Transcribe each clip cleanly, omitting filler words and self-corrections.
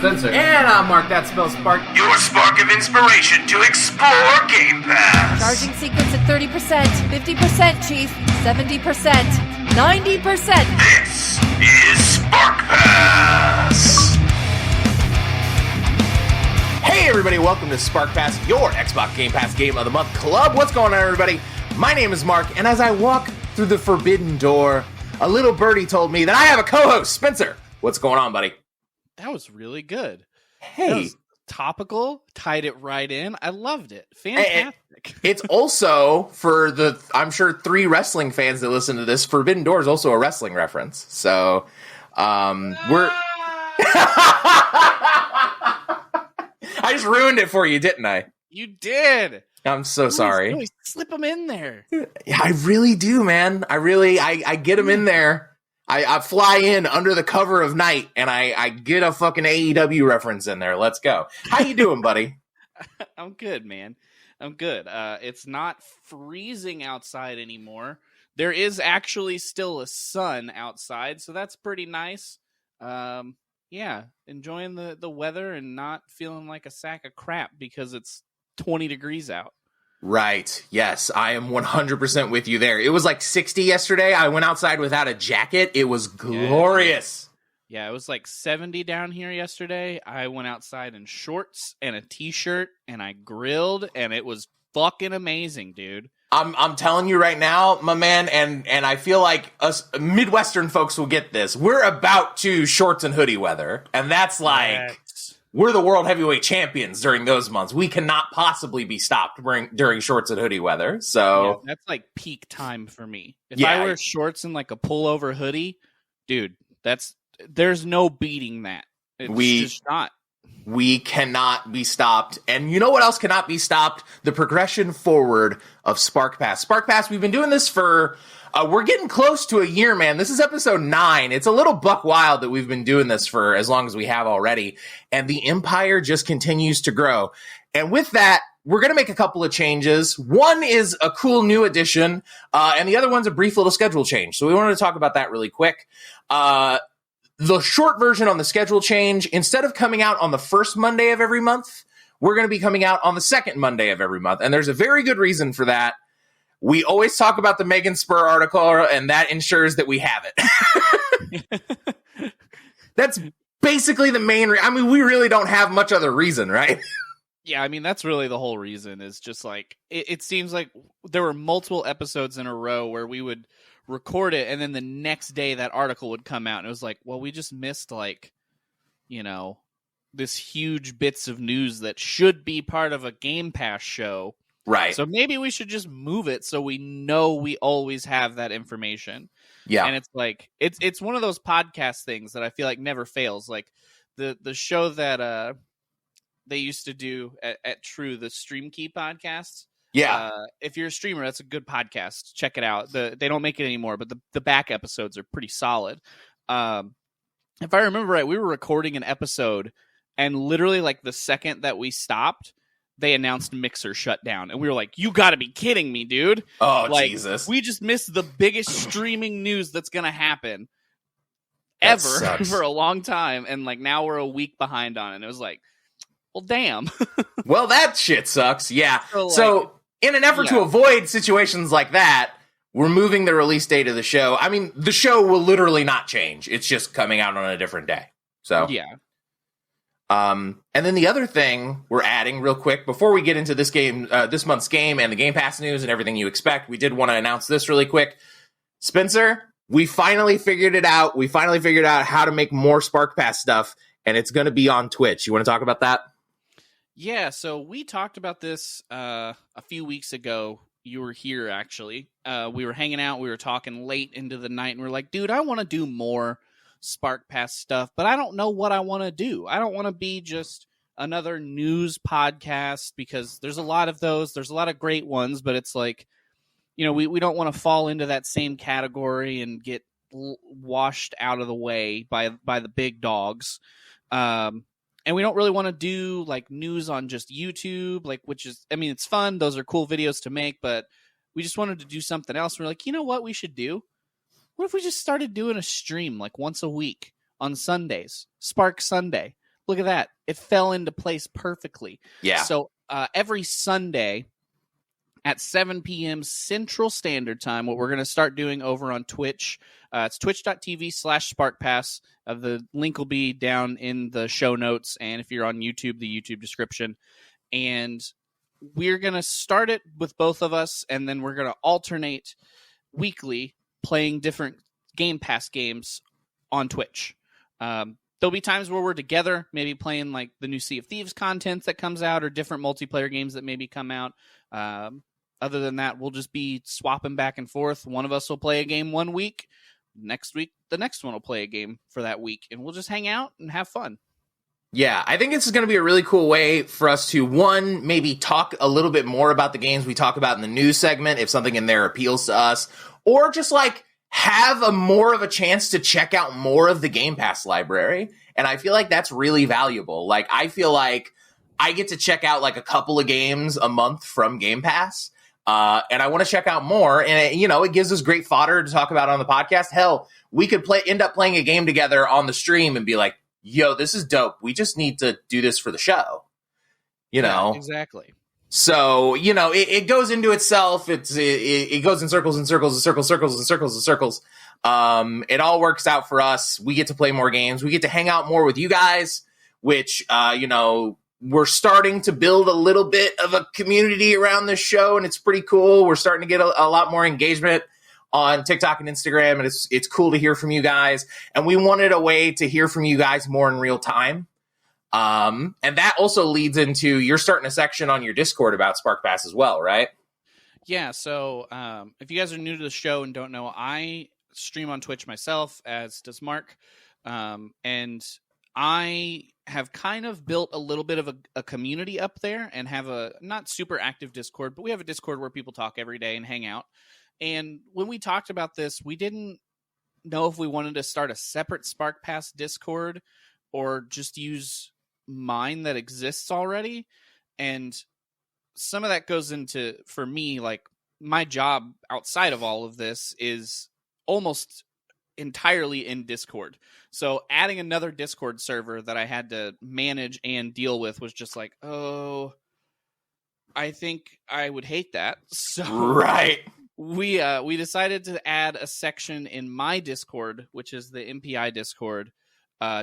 Spencer. And I'm Mark, that spells Spark. Your spark of inspiration to explore Game Pass. Charging sequence at 30%, 50%, Chief, 70%, 90%. This is SPARCPass. Hey everybody, welcome to SPARCPass, your Xbox Game Pass Game of the Month Club. What's going on, everybody? My name is Mark, and as I walk through the forbidden door, a little birdie told me that I have a co-host, Spencer. What's going on, buddy? That was really good. Hey. That was topical, tied it right in. I loved it. Fantastic. It's also, for the, I'm sure, 3 wrestling fans that listen to this, Forbidden Door is also a wrestling reference. So, we're... I just ruined it for you, didn't I? You did. I'm so sorry. Really slip them in there. Yeah, I really do, man. I get them in there. I fly in under the cover of night, and I get a fucking AEW reference in there. Let's go. How you doing, buddy? I'm good, man. I'm good. It's not freezing outside anymore. There is actually still a sun outside, so that's pretty nice. Yeah, enjoying the weather and not feeling like a sack of crap because it's 20 degrees out. Right. Yes, I am 100% with you there. It was like 60 yesterday. I went outside without a jacket. It was glorious. Yeah, it was like 70 down here yesterday. I went outside in shorts and a t-shirt and I grilled and it was fucking amazing, dude. I'm telling you right now, my man, and I feel like us Midwestern folks will get this. We're about to shorts and hoodie weather, and that's like we're the world heavyweight champions during those months. We cannot possibly be stopped during shorts and hoodie weather. So yeah, that's like peak time for me. If I wear shorts and like a pullover hoodie, dude, there's no beating that. It's just not. We cannot be stopped. And you know what else cannot be stopped? The progression forward of SPARCPass. SPARCPass, we've been doing this for, we're getting close to a year, man. This is episode 9. It's a little buck wild that we've been doing this for as long as we have already. And the empire just continues to grow. And with that, we're going to make a couple of changes. One is a cool new addition, and the other one's a brief little schedule change. So we wanted to talk about that really quick. The short version on the schedule change, instead of coming out on the first Monday of every month, we're going to be coming out on the second Monday of every month. And there's a very good reason for that. We always talk about the Megan Spur article, and that ensures that we have it. That's basically the main I mean, we really don't have much other reason, right? Yeah, I mean, that's really the whole reason is just like, it seems like there were multiple episodes in a row where we would record it, and then the next day that article would come out, and it was like, well, we just missed, like, you know, this huge bits of news that should be part of a Game Pass show. Right. So maybe we should just move it so we know we always have that information. Yeah. And it's like, it's one of those podcast things that I feel like never fails. Like the show that they used to do at True, the Stream Key podcast. Yeah. If you're a streamer, that's a good podcast. Check it out. They don't make it anymore, but the back episodes are pretty solid. If I remember right, we were recording an episode, and literally like the second that we stopped, they announced Mixer shut down. And we were like, you got to be kidding me, dude. Oh, like, Jesus. We just missed the biggest streaming news that's going to happen ever for a long time. And like now we're a week behind on it. And it was like, well, damn. Well, that shit sucks. Yeah. So in an effort to avoid situations like that, we're moving the release date of the show. I mean, the show will literally not change. It's just coming out on a different day. So yeah. And then the other thing we're adding real quick before we get into this game, this month's game and the Game Pass news and everything you expect, we did want to announce this really quick. Spencer, we finally figured it out. We finally figured out how to make more SPARCPass stuff, and it's going to be on Twitch. You want to talk about that? Yeah, so we talked about this a few weeks ago. You were here, actually. We were hanging out. We were talking late into the night, and we were like, dude, I want to do more SPARCPass stuff, but I don't know what I want to do. I don't want to be just another news podcast because there's a lot of those. There's a lot of great ones, but it's like, you know, we don't want to fall into that same category and get washed out of the way by the big dogs. And we don't really want to do like news on just YouTube, like, which is, I mean, it's fun. Those are cool videos to make, but we just wanted to do something else. We're like, you know what we should do? What if we just started doing a stream like once a week on Sundays, Spark Sunday? Look at that. It fell into place perfectly. Yeah. So every Sunday at 7 p.m. Central Standard Time, what we're going to start doing over on Twitch, it's twitch.tv/SparkPass. The link will be down in the show notes, and if you're on YouTube, the YouTube description. And we're going to start it with both of us, and then we're going to alternate weekly playing different Game Pass games on Twitch. There'll be times where we're together, maybe playing like the new Sea of Thieves content that comes out or different multiplayer games that maybe come out. Other than that, we'll just be swapping back and forth. One of us will play a game one week. Next week, the next one will play a game for that week. And we'll just hang out and have fun. Yeah, I think this is going to be a really cool way for us to, one, maybe talk a little bit more about the games we talk about in the news segment, if something in there appeals to us, or just like have a more of a chance to check out more of the Game Pass library. And I feel like that's really valuable. Like, I feel like I get to check out like a couple of games a month from Game Pass. And I want to check out more. And, it gives us great fodder to talk about on the podcast. Hell, we could end up playing a game together on the stream and be like, yo, this is dope. We just need to do this for the show. Yeah, exactly. So, it goes into itself. It goes in circles and circles and circles, circles and circles and circles. It all works out for us. We get to play more games. We get to hang out more with you guys, which, we're starting to build a little bit of a community around this show, and it's pretty cool. We're starting to get a lot more engagement on TikTok and Instagram, and it's cool to hear from you guys. And we wanted a way to hear from you guys more in real time. And that also leads into, you're starting a section on your Discord about SparkPass as well, right? Yeah, so if you guys are new to the show and don't know, I stream on Twitch myself, as does Mark. And I have kind of built a little bit of a community up there and have a not super active Discord, but we have a Discord where people talk every day and hang out. And when we talked about this, we didn't know if we wanted to start a separate SparkPass Discord or just use mine that exists already. And some of that goes into, for me, like my job outside of all of this is almost entirely in Discord. So adding another Discord server that I had to manage and deal with was just like, oh, I think I would hate that. So right. We decided to add a section in my Discord, which is the MPI Discord,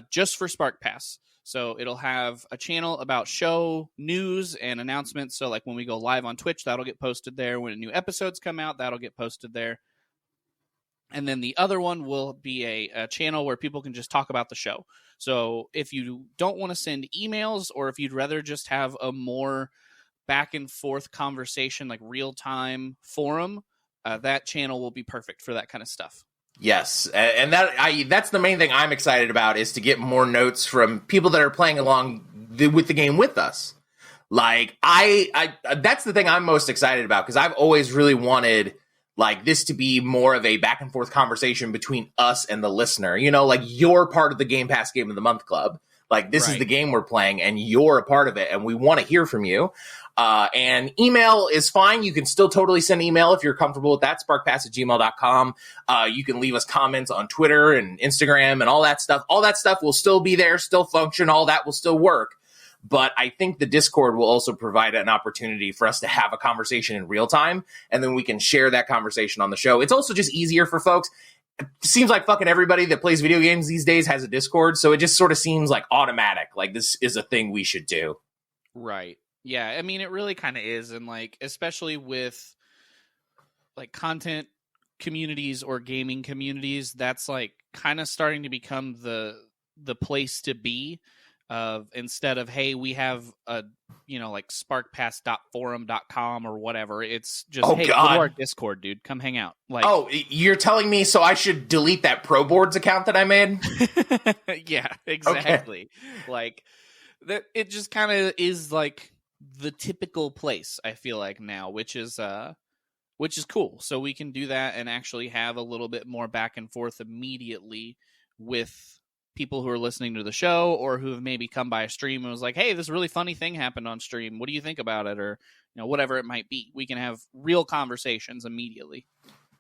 just for SparkPass. So it'll have a channel about show news and announcements. So like when we go live on Twitch, that'll get posted there. When new episodes come out, that'll get posted there. And then the other one will be a channel where people can just talk about the show. So if you don't want to send emails, or if you'd rather just have a more back and forth conversation, like real time forum, that channel will be perfect for that kind of stuff. Yes, and that's the main thing I'm excited about, is to get more notes from people that are playing along with the game with us. Like I that's the thing I'm most excited about, because I've always really wanted like this to be more of a back and forth conversation between us and the listener. Like you're part of the Game Pass Game of the Month Club. Like this is the game we're playing and you're a part of it, and we want to hear from you. And email is fine. You can still totally send email if you're comfortable with that. SparkPass@gmail.com. You can leave us comments on Twitter and Instagram and all that stuff. All that stuff will still be there, still function. All that will still work. But I think the Discord will also provide an opportunity for us to have a conversation in real time, and then we can share that conversation on the show. It's also just easier for folks. It seems like fucking everybody that plays video games these days has a Discord, so it just sort of seems like automatic. Like this is a thing we should do. Right. Yeah, I mean, it really kind of is. And like, especially with like content communities or gaming communities, that's like kind of starting to become the place to be. Instead of, hey, we have a, like sparkpass.forum.com or whatever. It's just, hey, go to our Discord, dude. Come hang out. Like, oh, you're telling me so I should delete that Pro Boards account that I made? Yeah, exactly. Okay. Like, it just kind of is like the typical place, I feel like now, which is cool. So we can do that and actually have a little bit more back and forth immediately with people who are listening to the show, or who have maybe come by a stream and was like, hey, this really funny thing happened on stream. What do you think about it? Or, whatever it might be. We can have real conversations immediately.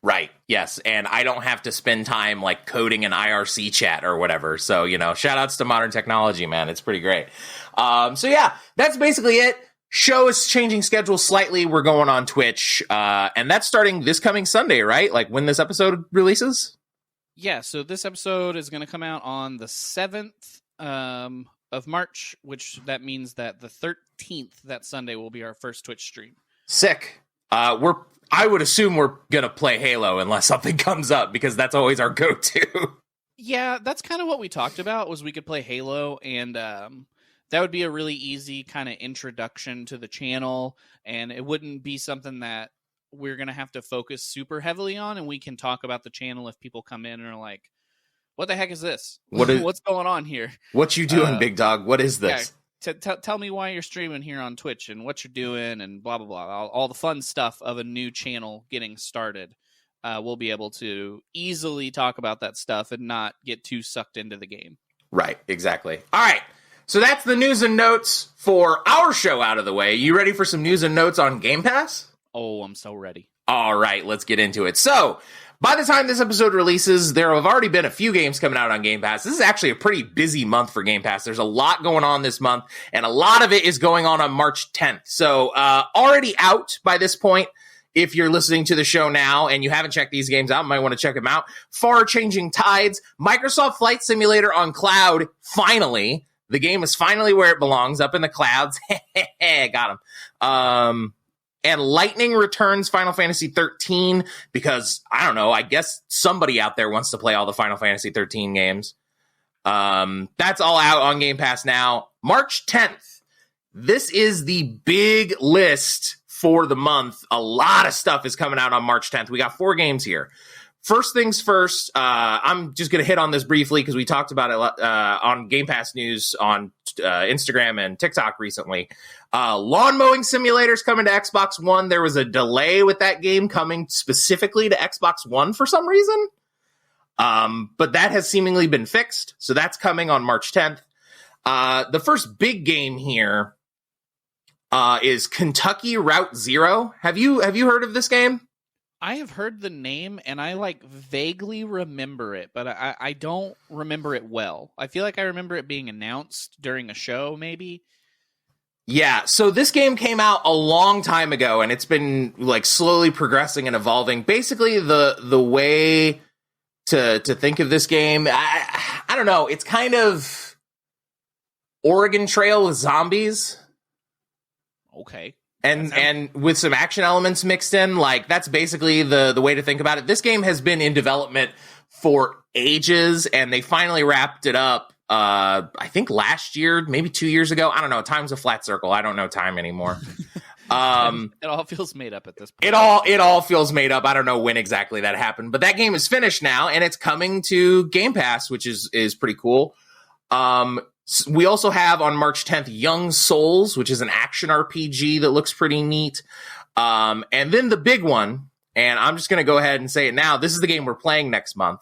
Right. Yes. And I don't have to spend time like coding an IRC chat or whatever. So, shout outs to modern technology, man. It's pretty great. So yeah, that's basically it. Show is changing schedule slightly. We're going on Twitch. And that's starting this coming Sunday, right? Like when this episode releases? Yeah. So this episode is going to come out on the 7th of March, which that means that the 13th, that Sunday, will be our first Twitch stream. Sick. I would assume we're going to play Halo unless something comes up, because that's always our go-to. Yeah, that's kind of what we talked about, was we could play Halo, and that would be a really easy kind of introduction to the channel, and it wouldn't be something that we're going to have to focus super heavily on, and we can talk about the channel if people come in and are like, what the heck is this? What's going on here? What you doing, big dog? What is this? Yeah. Tell me why you're streaming here on Twitch and what you're doing and blah, blah, blah. All the fun stuff of a new channel getting started. We'll be able to easily talk about that stuff and not get too sucked into the game. Right, exactly. All right, so that's the news and notes for our show out of the way. You ready for some news and notes on Game Pass? Oh, I'm so ready. All right, let's get into it. So, by the time this episode releases, there have already been a few games coming out on Game Pass. This is actually a pretty busy month for Game Pass. There's a lot going on this month, and a lot of it is going on March 10th. So, already out by this point, if you're listening to the show now and you haven't checked these games out, you might want to check them out. Far Changing Tides, Microsoft Flight Simulator on cloud, finally. The game is finally where it belongs, up in the clouds. Got him. And Lightning Returns Final Fantasy 13, because, I don't know, I guess somebody out there wants to play all the Final Fantasy 13 games. That's all out on Game Pass now. March 10th. This is the big list for the month. A lot of stuff is coming out on March 10th. We got 4 games here. First things first, I'm just going to hit on this briefly because we talked about it on Game Pass News on Instagram and TikTok recently. Lawn Mowing Simulator's coming to Xbox One. There was a delay with that game coming specifically to Xbox One for some reason. But that has seemingly been fixed. So that's coming on March 10th. The first big game here is Kentucky Route Zero. Have you heard of this game? I have heard the name, and I vaguely remember it, but I don't remember it well. I feel like I remember it being announced during a show, maybe. Yeah, so this game came out a long time ago, and it's been slowly progressing and evolving. Basically, the way to think of this game, I don't know, it's kind of Oregon Trail with zombies. Okay. And with some action elements mixed in, that's basically the way to think about it. This game has been in development for ages, and they finally wrapped it up, I think last year, maybe 2 years ago. I don't know. Time's a flat circle. I don't know time anymore. It all feels made up at this point. It all feels made up. I don't know when exactly that happened, but that game is finished now, and it's coming to Game Pass, which is pretty cool. We also have on March 10th Young Souls, which is an action RPG that looks pretty neat. And then the big one, and I'm just going to go ahead and say it now. This is the game we're playing next month.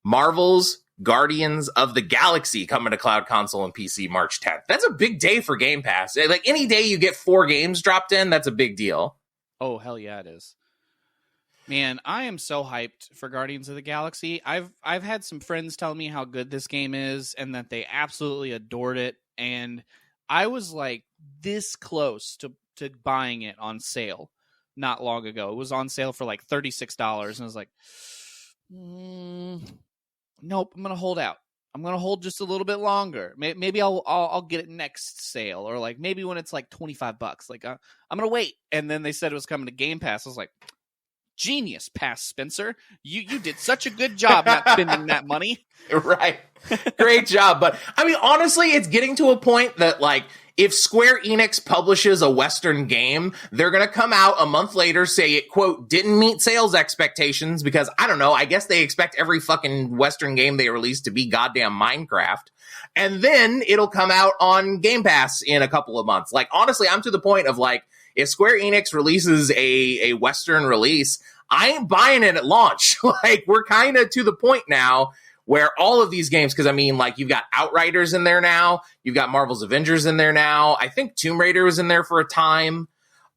Marvel's Guardians of the Galaxy coming to cloud console and PC March 10th. That's a big day for Game Pass. Any day you get 4 games dropped in, that's a big deal. Oh, hell yeah, it is. Man, I am so hyped for Guardians of the Galaxy. I've had some friends tell me how good this game is and that they absolutely adored it. And I was this close to buying it on sale not long ago. It was on sale for $36. And I was like, nope, I'm going to hold out. I'm going to hold just a little bit longer. Maybe I'll get it next sale, or maybe when it's $25. I'm going to wait. And then they said it was coming to Game Pass. I was like, genius, Pass Spencer. You did such a good job not spending that money. Right. Great job. But I mean, honestly, it's getting to a point that if Square Enix publishes a Western game, they're going to come out a month later, say it, quote, didn't meet sales expectations because, I don't know, I guess they expect every fucking Western game they release to be goddamn Minecraft. And then it'll come out on Game Pass in a couple of months. Honestly, I'm to the point of if Square Enix releases a Western release, I ain't buying it at launch. We're kind of to the point now where all of these games, because I mean, you've got Outriders in there now, you've got Marvel's Avengers in there now, I think Tomb Raider was in there for a time.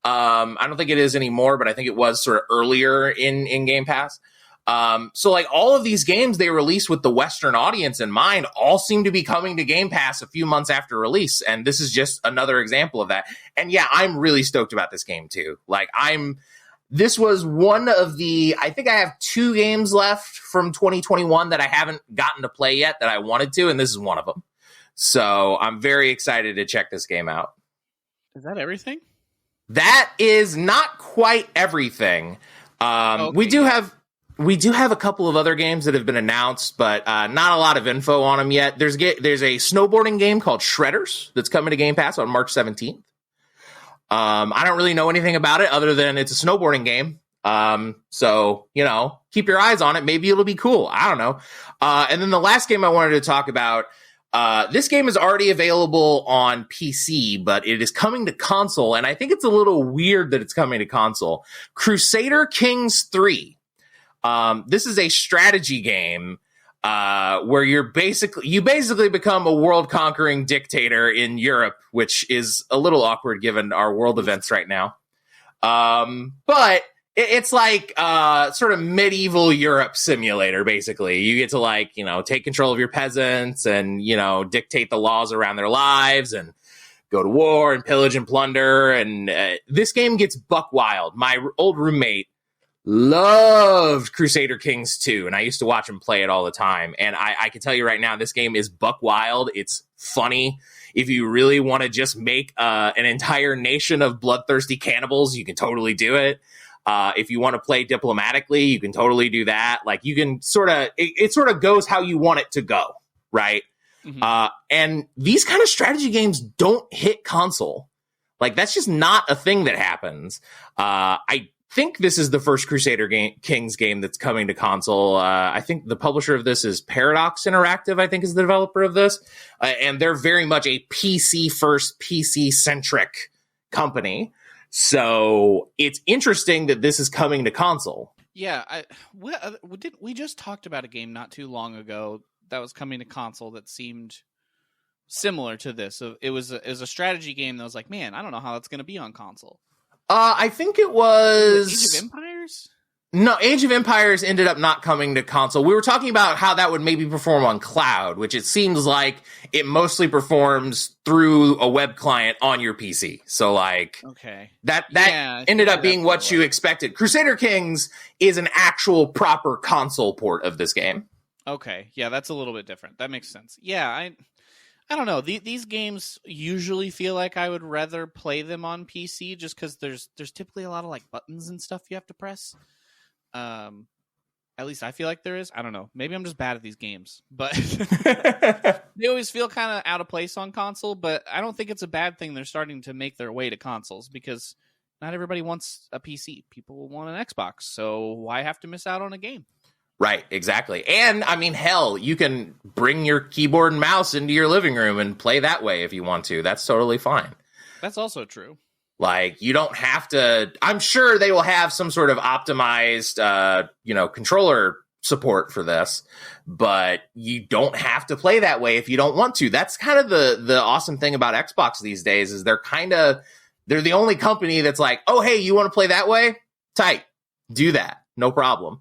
I don't think it is anymore, but I think it was sort of earlier in Game Pass. So like all of these games they release with the Western audience in mind all seem to be coming to Game Pass a few months after release. And this is just another example of that. And yeah, I'm really stoked about this game too. This was one of I think I have 2 games left from 2021 that I haven't gotten to play yet that I wanted to. And this is one of them. So I'm very excited to check this game out. Is that everything? That is not quite everything. Okay. We do have a couple of other games that have been announced, but not a lot of info on them yet. There's a snowboarding game called Shredders that's coming to Game Pass on March 17th. I don't really know anything about it other than it's a snowboarding game. So, keep your eyes on it. Maybe it'll be cool. I don't know. And then the last game I wanted to talk about, this game is already available on PC, but it is coming to console. And I think it's a little weird that it's coming to console. Crusader Kings 3. This is a strategy game where you basically become a world-conquering dictator in Europe, which is a little awkward given our world events right now. But it's like sort of medieval Europe simulator, basically. You get to take control of your peasants and, dictate the laws around their lives and go to war and pillage and plunder. And this game gets buck wild. My old roommate loved Crusader Kings 2, and I used to watch him play it all the time. And I can tell you right now, this game is buck wild. It's funny. If you really want to just make an entire nation of bloodthirsty cannibals, you can totally do it. If you want to play diplomatically, you can totally do that. You can it sort of goes how you want it to go, right? Mm-hmm. And these kind of strategy games don't hit console. That's just not a thing that happens. I think this is the first Crusader Kings game that's coming to console. I think the publisher of this is Paradox Interactive, I think is the developer of this. And they're very much a PC-first, PC-centric company. So it's interesting that this is coming to console. Yeah, we just talked about a game not too long ago that was coming to console that seemed similar to this. So it was a strategy game that was like, man, I don't know how that's going to be on console. I think it was Age of Empires? No, Age of Empires ended up not coming to console. We were talking about how that would maybe perform on cloud, which it seems like it mostly performs through a web client on your PC. So okay. That ended up being what you expected. Crusader Kings is an actual proper console port of this game. Okay. Yeah, that's a little bit different. That makes sense. Yeah, I don't know. These games usually feel like I would rather play them on PC just because there's typically a lot of buttons and stuff you have to press. At least I feel like there is. I don't know. Maybe I'm just bad at these games, but they always feel kind of out of place on console. But I don't think it's a bad thing they're starting to make their way to consoles because not everybody wants a PC. People want an Xbox, so why have to miss out on a game? Right, exactly. And I mean, hell, you can bring your keyboard and mouse into your living room and play that way if you want to. That's totally fine. That's also true. You don't have to. I'm sure they will have some sort of optimized, controller support for this, but you don't have to play that way if you don't want to. That's kind of the awesome thing about Xbox these days is they're the only company that's like, oh, hey, you want to play that way? Tight. Do that. No problem.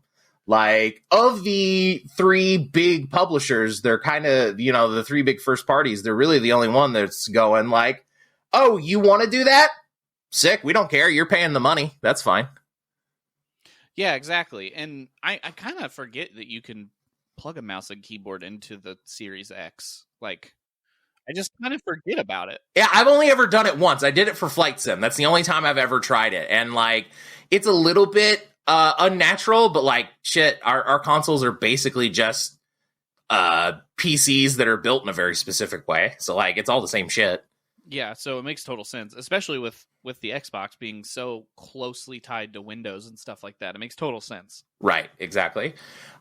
Of the 3 big publishers, they're kind of, the 3 big first parties, they're really the only one that's going oh, you want to do that? Sick. We don't care. You're paying the money. That's fine. Yeah, exactly. And I kind of forget that you can plug a mouse and keyboard into the Series X. I just kind of forget about it. Yeah, I've only ever done it once. I did it for Flight Sim. That's the only time I've ever tried it. And it's a little bit unnatural, but shit, our consoles are basically just PCs that are built in a very specific way. So it's all the same shit. Yeah, so it makes total sense, especially with the Xbox being so closely tied to Windows and stuff like that. It makes total sense. Right, exactly.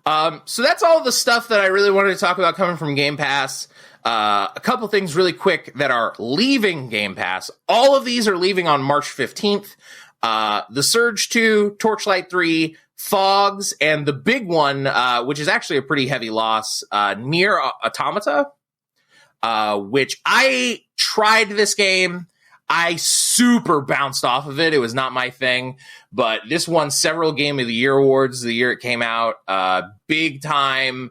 So that's all the stuff that I really wanted to talk about coming from Game Pass. A couple things really quick that are leaving Game Pass. All of these are leaving on March 15th. The Surge 2, Torchlight 3, Fogs, and the big one, which is actually a pretty heavy loss, Nier Automata, which I tried this game. I super bounced off of it. It was not my thing, but this won several Game of the Year awards the year it came out. Big time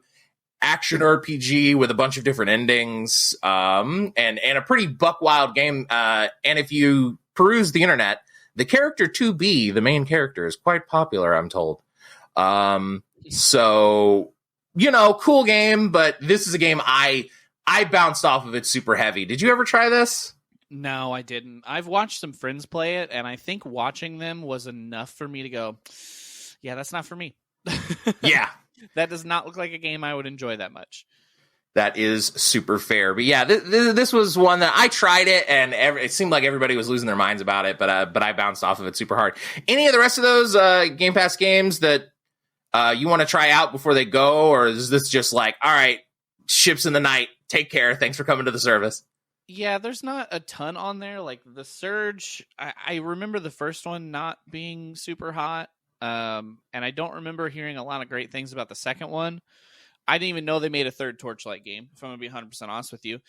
action RPG with a bunch of different endings, and a pretty buck wild game. And if you peruse the internet, the character 2B, the main character, is quite popular, I'm told. So, cool game, but this is a game I bounced off of it super heavy. Did you ever try this? No, I didn't. I've watched some friends play it, and I think watching them was enough for me to go, yeah, that's not for me. Yeah. That does not look like a game I would enjoy that much. That is super fair. But yeah, this was one that I tried it, and it seemed like everybody was losing their minds about it, but I bounced off of it super hard. Any of the rest of those Game Pass games that you want to try out before they go, or is this just like, all right, ships in the night, take care, thanks for coming to the service? Yeah, there's not a ton on there. Like The Surge, I remember the first one not being super hot, and I don't remember hearing a lot of great things about the second one. I didn't even know they made a third Torchlight game, if I'm going to be 100% honest with you.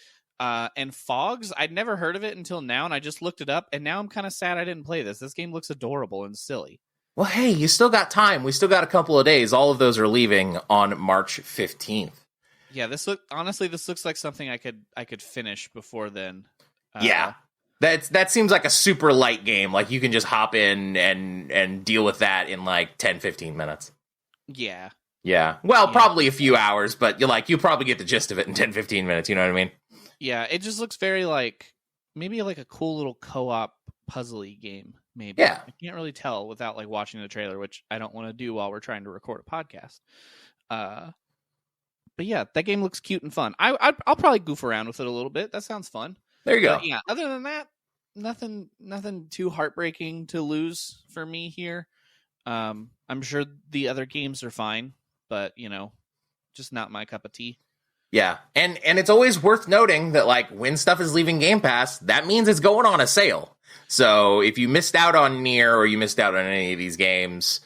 And Fogs, I'd never heard of it until now, and I just looked it up, and now I'm kind of sad I didn't play this. This game looks adorable and silly. Well, hey, you still got time. We still got a couple of days. All of those are leaving on March 15th. Yeah, this looks like something I could finish before then. Yeah. That seems like a super light game. Like you can just hop in and deal with that in like 10, 15 minutes. Yeah. Yeah. Well, probably a few hours, but you probably get the gist of it in 10, 15 minutes. You know what I mean? Yeah. It just looks very maybe like a cool little co-op puzzly game. Maybe. Yeah. I can't really tell without watching the trailer, which I don't want to do while we're trying to record a podcast. But yeah, that game looks cute and fun. I'll probably goof around with it a little bit. That sounds fun. There you go. But yeah. Other than that, nothing too heartbreaking to lose for me here. I'm sure the other games are fine, but just not my cup of tea. Yeah, and it's always worth noting that when stuff is leaving Game Pass, that means it's going on a sale. So if you missed out on Nier or you missed out on any of these games,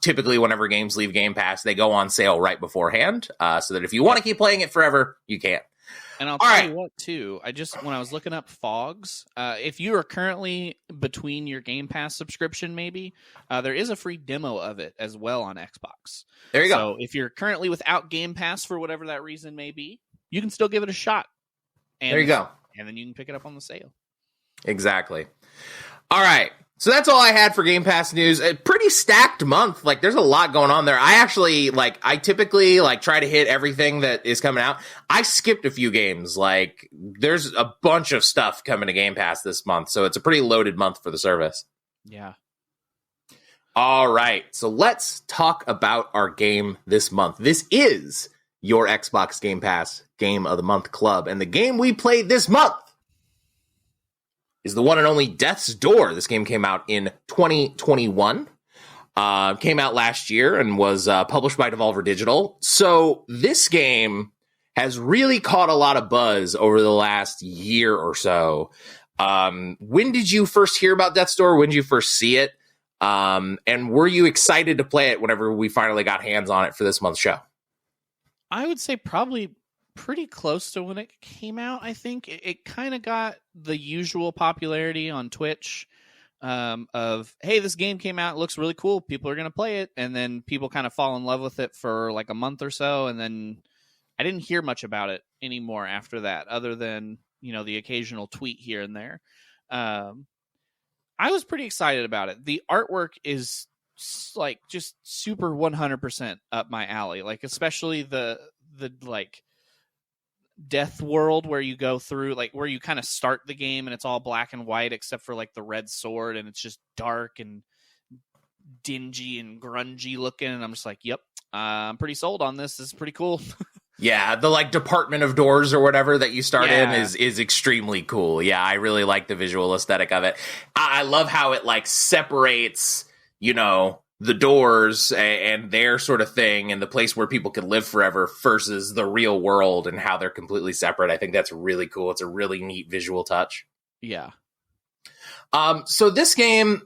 typically whenever games leave Game Pass, they go on sale right beforehand, so that if you want to keep playing it forever, you can. And I'll tell you what, too. When I was looking up Fogs, if you are currently between your Game Pass subscription, maybe, there is a free demo of it as well on Xbox. There you go. So if you're currently without Game Pass for whatever that reason may be, you can still give it a shot. And, there you go. And then you can pick it up on the sale. Exactly. All right. So that's all I had for Game Pass news. A pretty stacked month. There's a lot going on there. I actually, I typically, try to hit everything that is coming out. I skipped a few games. There's a bunch of stuff coming to Game Pass this month. So it's a pretty loaded month for the service. Yeah. All right. So let's talk about our game this month. This is your Xbox Game Pass Game of the Month Club. And the game we played this month is the one and only Death's Door. This game came out in 2021. Came out last year and was published by Devolver Digital. So this game has really caught a lot of buzz over the last year or so. When did you first hear about Death's Door? When did you first see it? And were you excited to play it whenever we finally got hands on it for this month's show? I would say probably pretty close to when it came out. I think it kind of got the usual popularity on Twitch of, hey, this game came out, it looks really cool, people are going to play it, and then people kind of fall in love with it for a month or so, and then I didn't hear much about it anymore after that, other than the occasional tweet here and there. I was pretty excited about it. The artwork is just super 100% up my alley, especially the death world where you go through, where you kind of start the game and it's all black and white except for the red sword, and it's just dark and dingy and grungy looking, and I'm just yep, I'm pretty sold on this. This is pretty cool. Yeah, the Department of Doors or whatever that you start in is extremely cool. Yeah, I really like the visual aesthetic of it. I love how it separates, the doors and their sort of thing and the place where people can live forever versus the real world and how they're completely separate. I think that's really cool. It's a really neat visual touch. Yeah. So this game,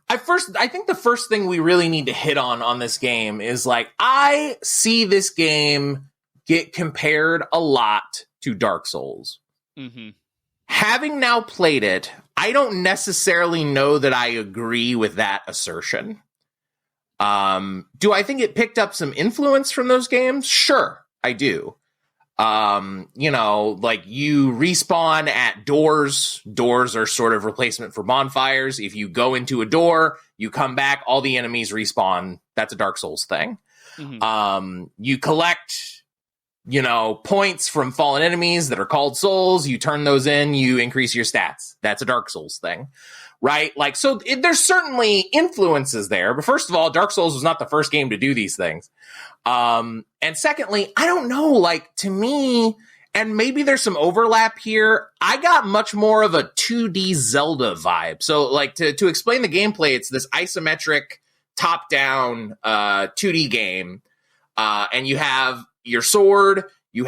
I think the first thing we really need to hit on this game is I see this game get compared a lot to Dark Souls. Mm-hmm. Having now played it, I don't necessarily know that I agree with that assertion. Do I think it picked up some influence from those games? Sure, I do. Like you respawn at doors. Doors are sort of replacement for bonfires. If you go into a door, you come back, all the enemies respawn. That's a Dark Souls thing. Mm-hmm. You collect, points from fallen enemies that are called souls. You turn those in, you increase your stats. That's a Dark Souls thing. Right? Like, so there's certainly influences there. But first of all, Dark Souls was not the first game to do these things. And secondly, I don't know, like, to me, and maybe there's some overlap here, I got much more of a 2D Zelda vibe. So, like, to explain the gameplay, it's this isometric, top-down 2D game. And you have your sword, you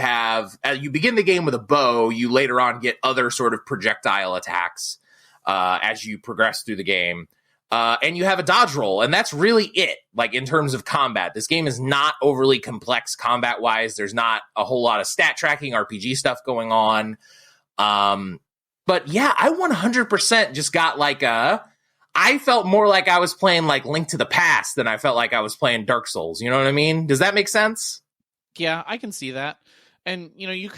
begin the game with a bow, you later on get other sort of projectile attacks as you progress through the game. And you have a dodge roll, and that's really it, like, in terms of combat. This game is not overly complex combat-wise. There's not a whole lot of stat tracking, RPG stuff going on. But yeah, I 100% just got like I felt more like I was playing like Link to the Past than I felt like I was playing Dark Souls. You know what I mean? Does that make sense? Yeah, I can see that. And, you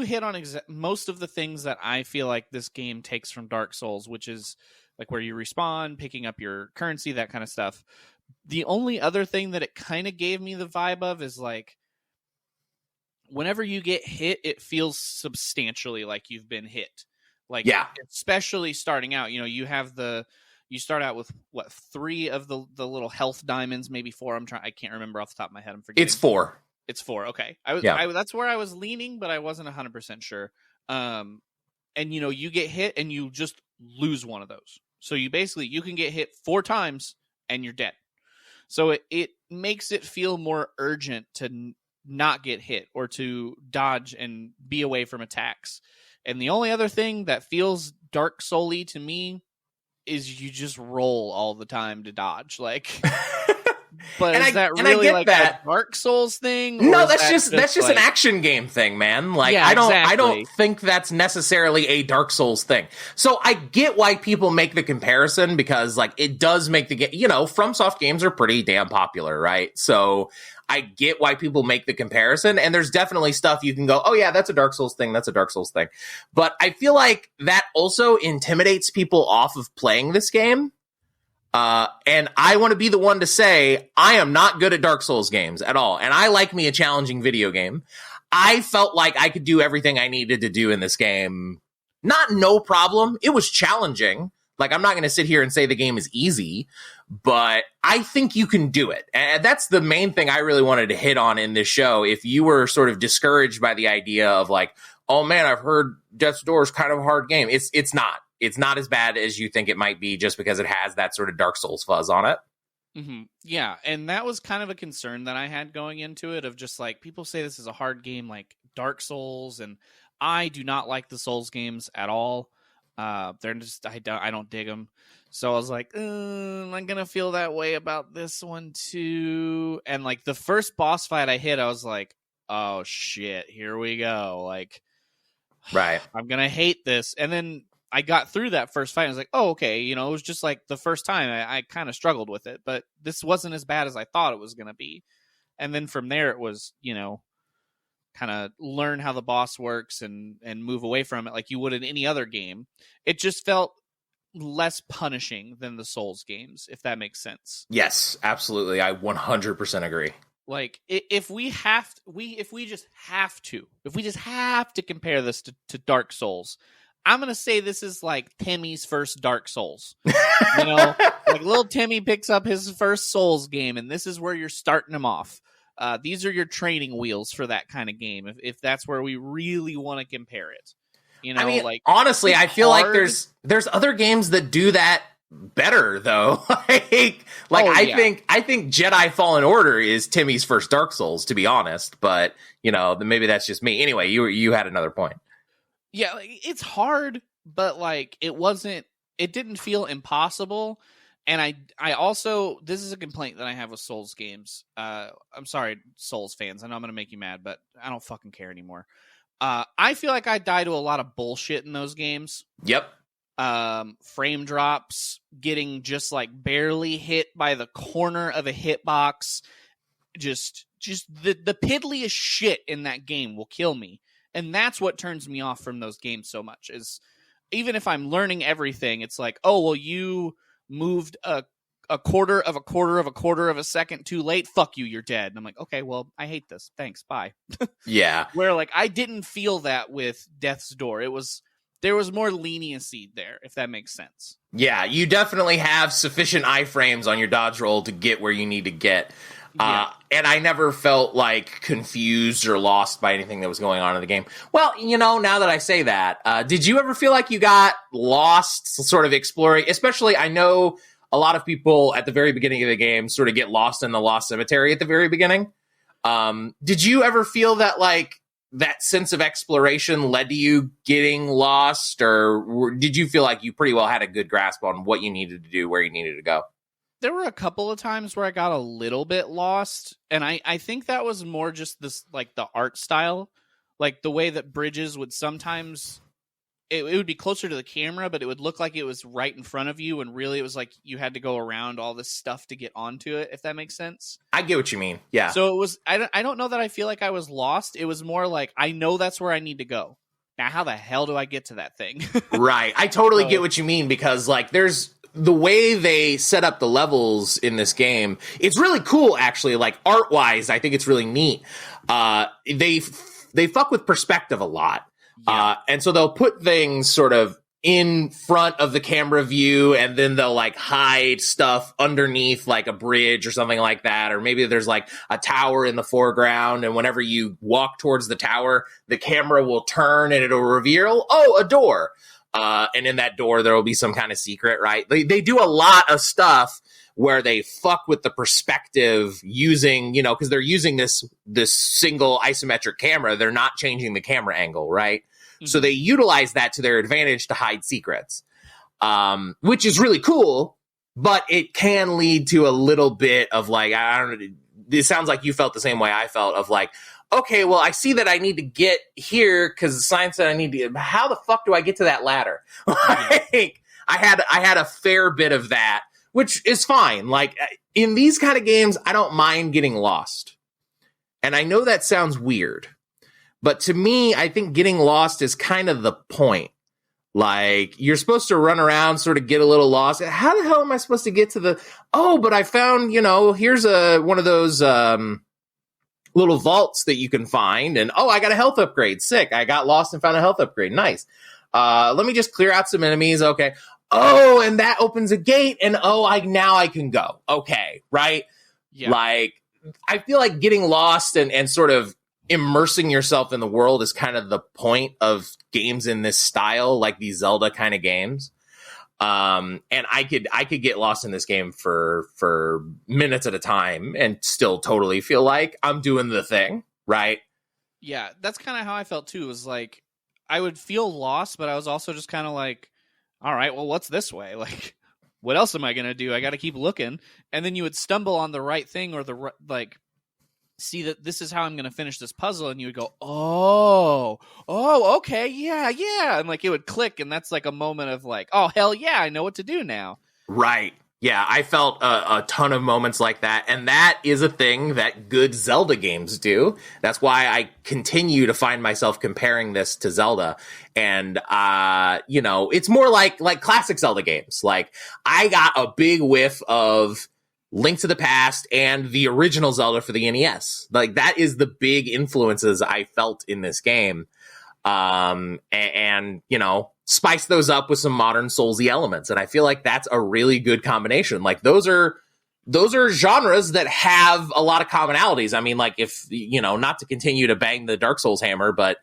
hit on most of the things that I feel like this game takes from Dark Souls, which is like where you respawn, picking up your currency, that kind of stuff. The only other thing that it kind of gave me the vibe of is like, whenever you get hit, it feels substantially like you've been hit. Like, yeah. Especially starting out, you start out with 3 of the little health diamonds, maybe 4. I can't remember off the top of my head. I'm forgetting. It's 4. It's 4. Okay. That's where I was leaning, but I wasn't 100% sure. And you get hit and you just lose one of those. So you can get hit 4 times and you're dead. So it makes it feel more urgent to not get hit or to dodge and be away from attacks. And the only other thing that feels Dark Soul-y to me is you just roll all the time to dodge. Like, but is that really like a Dark Souls thing? No, that's just like an action game thing, man. Like, yeah, I don't think that's necessarily a Dark Souls thing. So I get why people make the comparison, because like it does make the game, FromSoft games are pretty damn popular, right? So I get why people make the comparison, and there's definitely stuff you can go, oh yeah, that's a Dark Souls thing, that's a Dark Souls thing. But I feel like that also intimidates people off of playing this game. And I want to be the one to say, I am not good at Dark Souls games at all. And I like me a challenging video game. I felt like I could do everything I needed to do in this game. Not no problem. It was challenging. Like, I'm not going to sit here and say the game is easy, but I think you can do it. And that's the main thing I really wanted to hit on in this show. If you were sort of discouraged by the idea of like, oh man, I've heard Death's Door is kind of a hard game. It's not. It's not as bad as you think it might be just because it has that sort of Dark Souls fuzz on it. Mm-hmm. Yeah, and that was kind of a concern that I had going into it, of just like, people say this is a hard game like Dark Souls, and I do not like the Souls games at all. They're just, I don't dig them. So I was like, I'm gonna feel that way about this one too. And like the first boss fight I hit, I was like, oh shit, here we go. Like, right, I'm gonna hate this. And then I got through that first fight. And I was like, oh, okay. It was just like the first time I kind of struggled with it, but this wasn't as bad as I thought it was gonna be. And then from there, it was, kind of learn how the boss works and move away from it like you would in any other game. It just felt less punishing than the Souls games, if that makes sense. Yes, absolutely. I 100% agree. Like, if we just have to compare this to Dark Souls, I'm going to say this is like Timmy's first Dark Souls. Like little Timmy picks up his first Souls game, and this is where you're starting him off. These are your training wheels for that kind of game, if that's where we really want to compare it. I mean, like, honestly, I feel like there's other games that do that better, though. I think Jedi Fallen Order is Timmy's first Dark Souls, to be honest. But maybe that's just me. Anyway, you had another point. Yeah, like, it's hard, but like it didn't feel impossible. And I also, this is a complaint that I have with Souls games. I'm sorry, Souls fans. I know I'm going to make you mad, but I don't fucking care anymore. I feel like I die to a lot of bullshit in those games. Yep. Frame drops, getting just like barely hit by the corner of a hitbox. Just the piddliest shit in that game will kill me. And that's what turns me off from those games so much, is even if I'm learning everything, it's like, oh, well, you moved a quarter of a second too late. Fuck you, you're dead. And I'm like, okay, well, I hate this. Thanks, bye. Yeah. Where like I didn't feel that with Death's Door. There was more leniency there, if that makes sense. Yeah, you definitely have sufficient iframes on your dodge roll to get where you need to get. Yeah. And I never felt like confused or lost by anything that was going on in the game. Well, now that I say that, did you ever feel like you got lost sort of exploring? Especially, I know a lot of people at the very beginning of the game sort of get lost in the Lost Cemetery at the very beginning. Did you ever feel that like that sense of exploration led to you getting lost, or did you feel like you pretty well had a good grasp on what you needed to do, where you needed to go? There were a couple of times where I got a little bit lost, and I think that was more just this, like, the art style, like the way that bridges would sometimes, it would be closer to the camera, but it would look like it was right in front of you, and really it was like you had to go around all this stuff to get onto it, if that makes sense. I get what you mean. Yeah. So it was, I don't know that I feel like I was lost. It was more like, I know that's where I need to go. Now, how the hell do I get to that thing? Right. I totally get what you mean, because like there's the way they set up the levels in this game. It's really cool, actually. Like art wise, I think it's really neat. They fuck with perspective a lot. Yeah. And so they'll put things sort of in front of the camera view, and then they'll like hide stuff underneath like a bridge or something like that. Or maybe there's like a tower in the foreground, and whenever you walk towards the tower, the camera will turn and it'll reveal, oh, a door. And in that door, there will be some kind of secret, right? They do a lot of stuff where they fuck with the perspective using, because they're using this single isometric camera. They're not changing the camera angle, right? Mm-hmm. So they utilize that to their advantage to hide secrets, which is really cool, but it can lead to a little bit of like, I don't know, it sounds like you felt the same way I felt of like, okay, well, I see that I need to get here because the sign said I need to get, how the fuck do I get to that ladder? Like, I had a fair bit of that, which is fine. Like, in these kind of games, I don't mind getting lost. And I know that sounds weird, but to me, I think getting lost is kind of the point. Like, you're supposed to run around, sort of get a little lost. How the hell am I supposed to get to but I found, here's one of those, little vaults that you can find, and I got a health upgrade. Sick. I got lost and found a health upgrade. Nice. Let me just clear out some enemies. Okay. Oh, and that opens a gate, and now I can go. Okay, right? Yeah. Like, I feel like getting lost and sort of immersing yourself in the world is kind of the point of games in this style, like these Zelda kind of games. And I could get lost in this game for minutes at a time and still totally feel like I'm doing the thing, right? Yeah, that's kind of how I felt too. It was like, I would feel lost, but I was also just kind of like, all right, well, what's this way? Like, what else am I going to do? I got to keep looking. And then you would stumble on the right thing, or see that this is how I'm going to finish this puzzle. And you would go, oh, okay. Yeah. And like, it would click. And that's like a moment of like, oh, hell yeah, I know what to do now. Right. Yeah. I felt a ton of moments like that. And that is a thing that good Zelda games do. That's why I continue to find myself comparing this to Zelda. And, it's more like classic Zelda games. Like, I got a big whiff of Link to the Past and the original Zelda for the NES. Like, that is the big influences I felt in this game. And spice those up with some modern Soulsy elements. And I feel like that's a really good combination. Like, those are genres that have a lot of commonalities. I mean, like, if, not to continue to bang the Dark Souls hammer, but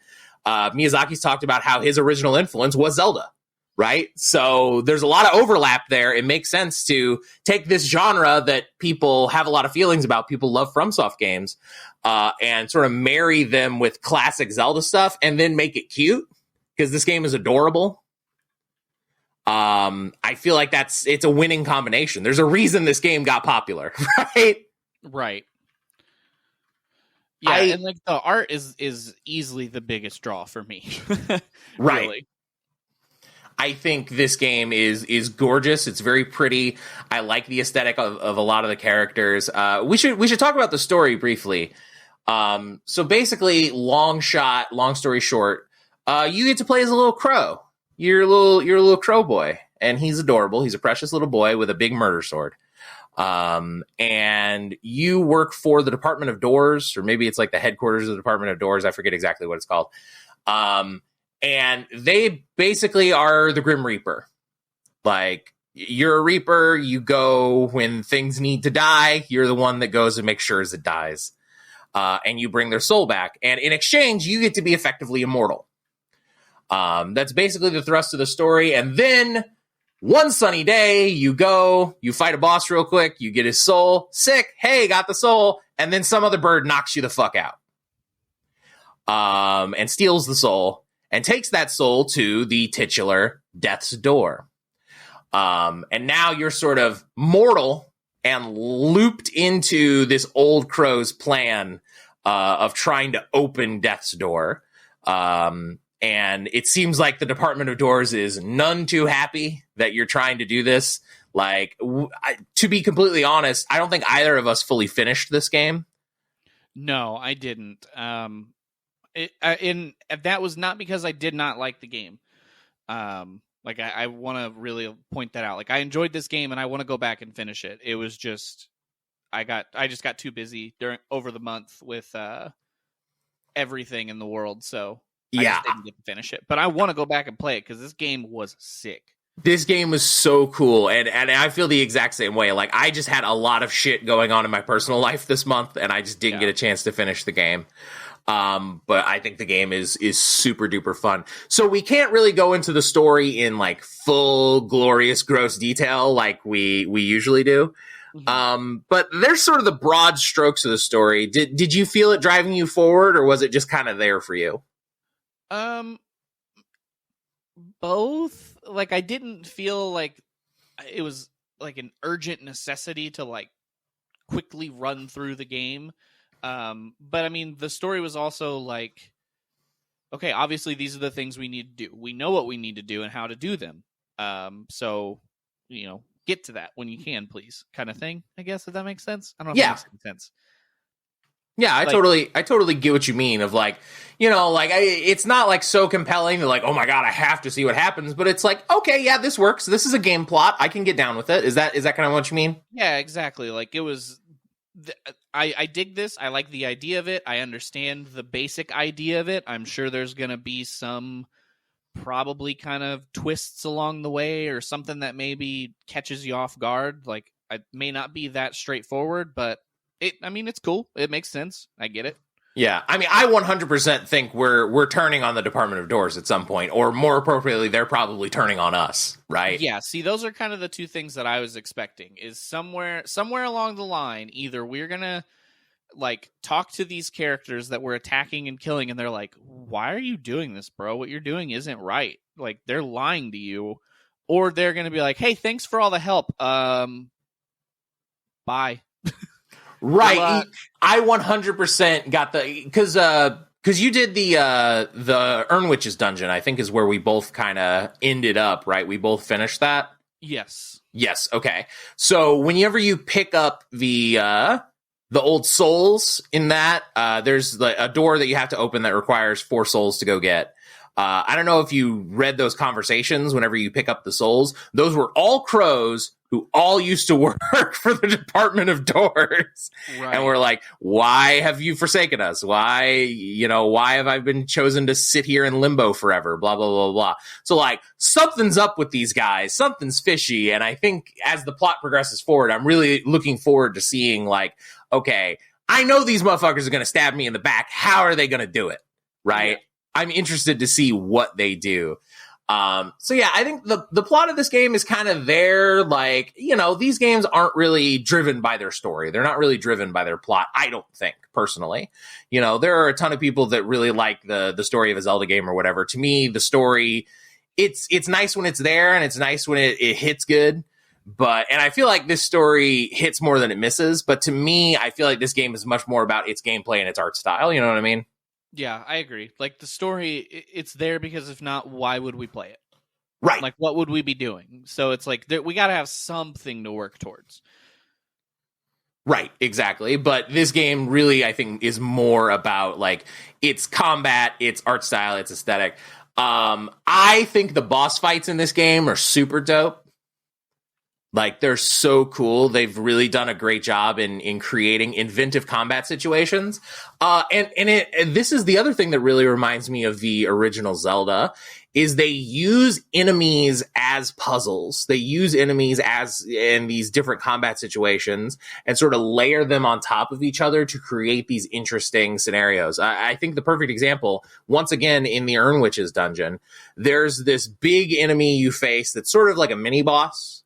Miyazaki's talked about how his original influence was Zelda. Right? So there's a lot of overlap there. It makes sense to take this genre that people have a lot of feelings about. People love FromSoft games, and sort of marry them with classic Zelda stuff and then make it cute, because this game is adorable. I feel like it's a winning combination. There's a reason this game got popular, right? Right. Yeah, and like the art is easily the biggest draw for me. Right. Really. I think this game is gorgeous. It's very pretty. I like the aesthetic of a lot of the characters. We should talk about the story briefly. So basically, long story short, you get to play as a little crow. You're a little crow boy, and he's adorable. He's a precious little boy with a big murder sword. And you work for the Department of Doors, or maybe it's like the headquarters of the Department of Doors. I forget exactly what it's called. And they basically are the Grim Reaper. Like, you're a Reaper, you go when things need to die, you're the one that goes and makes sure it dies. And you bring their soul back. And in exchange, you get to be effectively immortal. That's basically the thrust of the story. And then, one sunny day, you go, you fight a boss real quick, you get his soul, sick, hey, got the soul, and then some other bird knocks you the fuck out. And steals the soul. And takes that soul to the titular Death's Door. And now you're sort of mortal and looped into this old crow's plan of trying to open Death's Door. And it seems like the Department of Doors is none too happy that you're trying to do this. Like, to be completely honest, I don't think either of us fully finished this game. No, I didn't. And that was not because I did not like the game. Like I want to really point that out. Like, I enjoyed this game and I want to go back and finish it. It was just I just got too busy over the month with everything in the world, so I just didn't get to finish it. But I want to go back and play it because this game was sick. This game was so cool, and I feel the exact same way. Like, I just had a lot of shit going on in my personal life this month, and I just didn't get a chance to finish the game. But I think the game is super duper fun. So we can't really go into the story in like full glorious gross detail like we usually do. Mm-hmm. But there's sort of the broad strokes of the story. Did you feel it driving you forward, or was it just kind of there for you? Both. Like, I didn't feel like it was like an urgent necessity to like quickly run through the game. But I mean, the story was also like, okay, obviously these are the things we need to do. We know what we need to do and how to do them. So, get to that when you can, please, kind of thing, I guess, if that makes sense. I don't know if that makes any sense. Yeah, I totally get what you mean of like, it's not like so compelling that like, oh my God, I have to see what happens. But it's like, okay, yeah, this works. This is a game plot. I can get down with it. Is that kind of what you mean? Yeah, exactly. Like, it was... I dig this. I like the idea of it. I understand the basic idea of it. I'm sure there's going to be some probably kind of twists along the way or something that maybe catches you off guard. Like, it may not be that straightforward, but it's cool. It makes sense. I get it. Yeah, I mean, I 100% think we're turning on the Department of Doors at some point, or more appropriately, they're probably turning on us, right? Yeah, see, those are kind of the two things that I was expecting, is somewhere along the line, either we're gonna, like, talk to these characters that we're attacking and killing, and they're like, why are you doing this, bro? What you're doing isn't right. Like, they're lying to you. Or they're gonna be like, hey, thanks for all the help. Bye. Right. I 100% got because you did the Ernwitch's dungeon, I think is where we both kind of ended up, right? We both finished that? Yes. Okay. So whenever you pick up the old souls in that, there's a door that you have to open that requires 4 souls to go get. I don't know if you read those conversations whenever you pick up the souls. Those were all crows who all used to work for the Department of Doors. Right. And we're like, why have you forsaken us? Why have I been chosen to sit here in limbo forever? Blah, blah, blah, blah. So like, something's up with these guys. Something's fishy. And I think as the plot progresses forward, I'm really looking forward to seeing like, okay, I know these motherfuckers are going to stab me in the back. How are they going to do it? Right. Yeah. I'm interested to see what they do. So yeah, I think the plot of this game is kind of there. Like, these games aren't really driven by their story. They're not really driven by their plot. I don't think, personally. There are a ton of people that really like the story of a Zelda game or whatever. To me, the story, it's nice when it's there and it's nice when it hits good. And I feel like this story hits more than it misses. But to me, I feel like this game is much more about its gameplay and its art style. You know what I mean? Yeah, I agree. Like, the story, it's there because if not, why would we play it? Right. Like, what would we be doing? So it's like, we got to have something to work towards. Right, exactly. But this game really, I think, is more about, like, its combat, its art style, its aesthetic. I think the boss fights in this game are super dope. Like, they're so cool. They've really done a great job in creating inventive combat situations. This is the other thing that really reminds me of the original Zelda, is they use enemies as puzzles. They use enemies as in these different combat situations and sort of layer them on top of each other to create these interesting scenarios. I think the perfect example, once again, in the Urn Witch's dungeon, there's this big enemy you face that's sort of like a mini boss.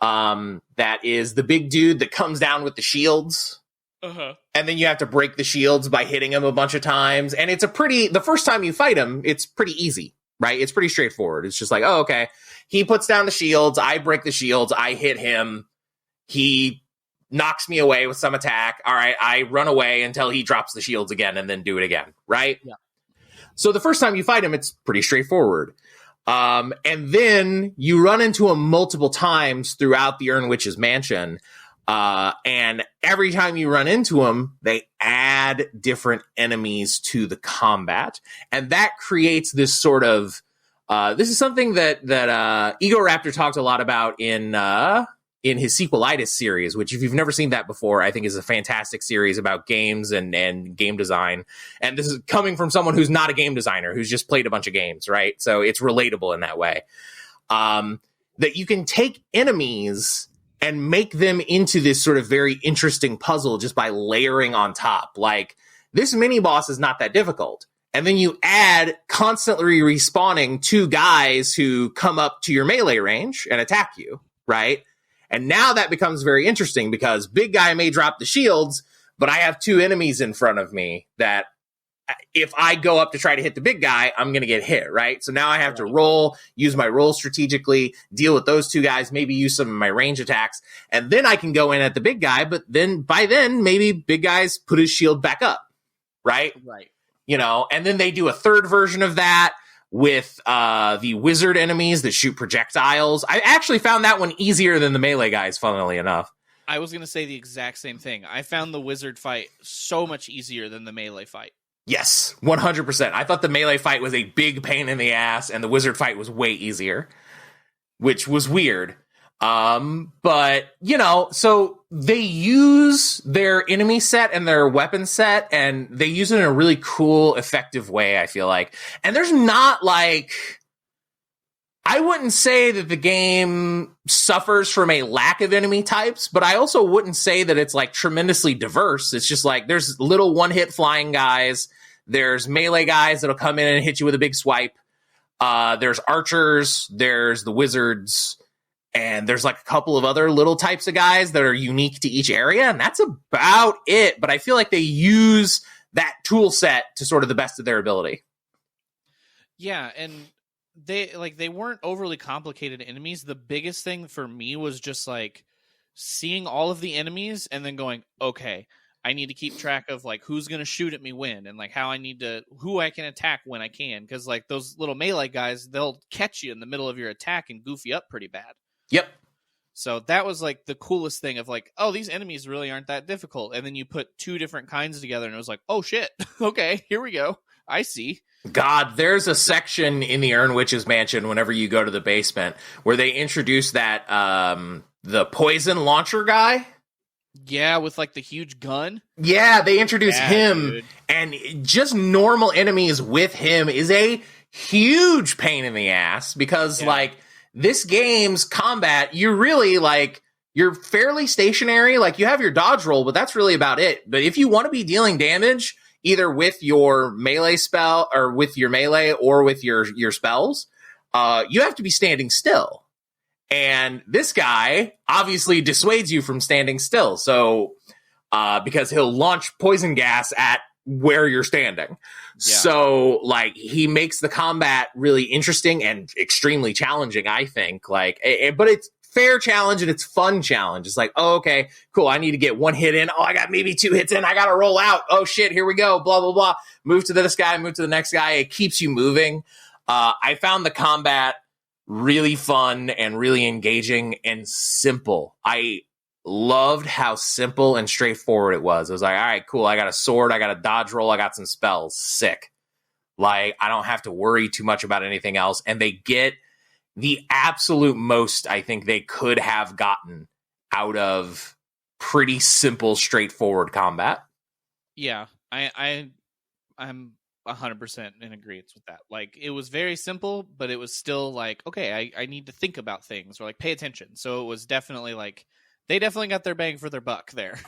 That is the big dude that comes down with the shields. And then you have to break the shields by hitting him a bunch of times. And the first time you fight him, it's pretty easy, right? It's pretty straightforward. It's just like, oh, okay. He puts down the shields. I break the shields. I hit him. He knocks me away with some attack. All right. I run away until he drops the shields again and then do it again. Right. Yeah. So the first time you fight him, it's pretty straightforward. And then you run into him multiple times throughout the Urn Witch's mansion. And every time you run into him, they add different enemies to the combat. And that creates this sort of, this is something that Ego Raptor talked a lot about in his Sequelitis series, which if you've never seen that before, I think is a fantastic series about games and game design. And this is coming from someone who's not a game designer, who's just played a bunch of games, right? So it's relatable in that way. That you can take enemies and make them into this sort of very interesting puzzle just by layering on top. Like, this mini boss is not that difficult. And then you add constantly respawning 2 guys who come up to your melee range and attack you, right? And now that becomes very interesting because big guy may drop the shields, but I have 2 enemies in front of me that if I go up to try to hit the big guy, I'm going to get hit, right? So now I have to use my roll strategically, deal with those 2 guys, maybe use some of my range attacks, and then I can go in at the big guy, but then by then, maybe big guy's put his shield back up, right? Right. You know, and then they do a third version of that with the wizard enemies that shoot projectiles. I actually found that one easier than the melee guys, funnily enough. I was going to say the exact same thing. I found the wizard fight so much easier than the melee fight. Yes, 100%. I thought the melee fight was a big pain in the ass, and the wizard fight was way easier, which was weird. But, you know, so they use their enemy set and their weapon set, and they use it in a really cool, effective way, I feel like. And there's not, like... I wouldn't say that the game suffers from a lack of enemy types, but I also wouldn't say that it's like tremendously diverse. It's just like there's little one-hit flying guys. There's melee guys that'll come in and hit you with a big swipe. There's archers. There's the wizards. And there's like a couple of other little types of guys that are unique to each area. And that's about it. But I feel like they use that tool set to sort of the best of their ability. Yeah, and they weren't overly complicated enemies. The biggest thing for me was just like seeing all of the enemies and then going, okay, I need to keep track of like who's going to shoot at me when, and like who I can attack when I can. Cause like those little melee guys, they'll catch you in the middle of your attack and goof you up pretty bad. Yep. So that was like the coolest thing of like, oh, these enemies really aren't that difficult. And then you put 2 different kinds together and it was like, oh shit. Okay, here we go. I see. God, there's a section in the Urn Witch's mansion whenever you go to the basement where they introduce that, the poison launcher guy. Yeah, with like the huge gun. Yeah, they introduce him, dude. And just normal enemies with him is a huge pain in the ass because like this game's combat, you really like, you're fairly stationary. Like you have your dodge roll, but that's really about it. But if you want to be dealing damage, either with your melee spell or with your melee or with your spells, you have to be standing still. And this guy obviously dissuades you from standing still. So, because he'll launch poison gas at where you're standing. Yeah. So like he makes the combat really interesting and extremely challenging, I think. Like, but it's fair challenge and it's fun challenge. It's like, oh, okay, cool. I need to get one hit in. Oh, I got maybe 2 hits in. I got to roll out. Oh shit, here we go. Blah, blah, blah. Move to this guy, move to the next guy. It keeps you moving. I found the combat really fun and really engaging and simple. I loved how simple and straightforward it was. It was like, all right, cool. I got a sword. I got a dodge roll. I got some spells. Sick. Like, I don't have to worry too much about anything else. And they get the absolute most I think they could have gotten out of pretty simple, straightforward combat. Yeah, I'm 100% in agreement with that. Like, it was very simple, but it was still like, okay, I need to think about things or like pay attention. So it was definitely like, they definitely got their bang for their buck there.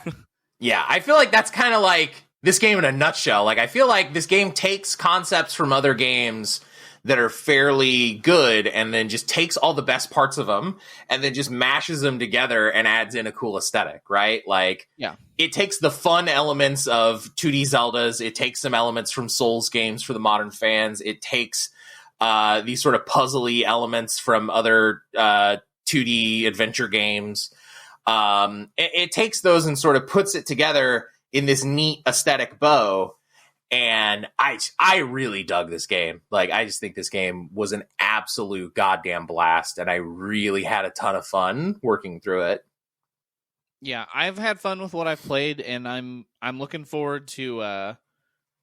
Yeah, I feel like that's kind of like this game in a nutshell. Like, I feel like this game takes concepts from other games that are fairly good and then just takes all the best parts of them and then just mashes them together and adds in a cool aesthetic, right? Like, yeah, it takes the fun elements of 2D Zeldas. It takes some elements from Souls games for the modern fans. It takes these sort of puzzly elements from other 2D adventure games. It takes those and sort of puts it together in this neat aesthetic bow. And I really dug this game. Like, I just think this game was an absolute goddamn blast. And I really had a ton of fun working through it. Yeah, I've had fun with what I've played, and I'm looking forward to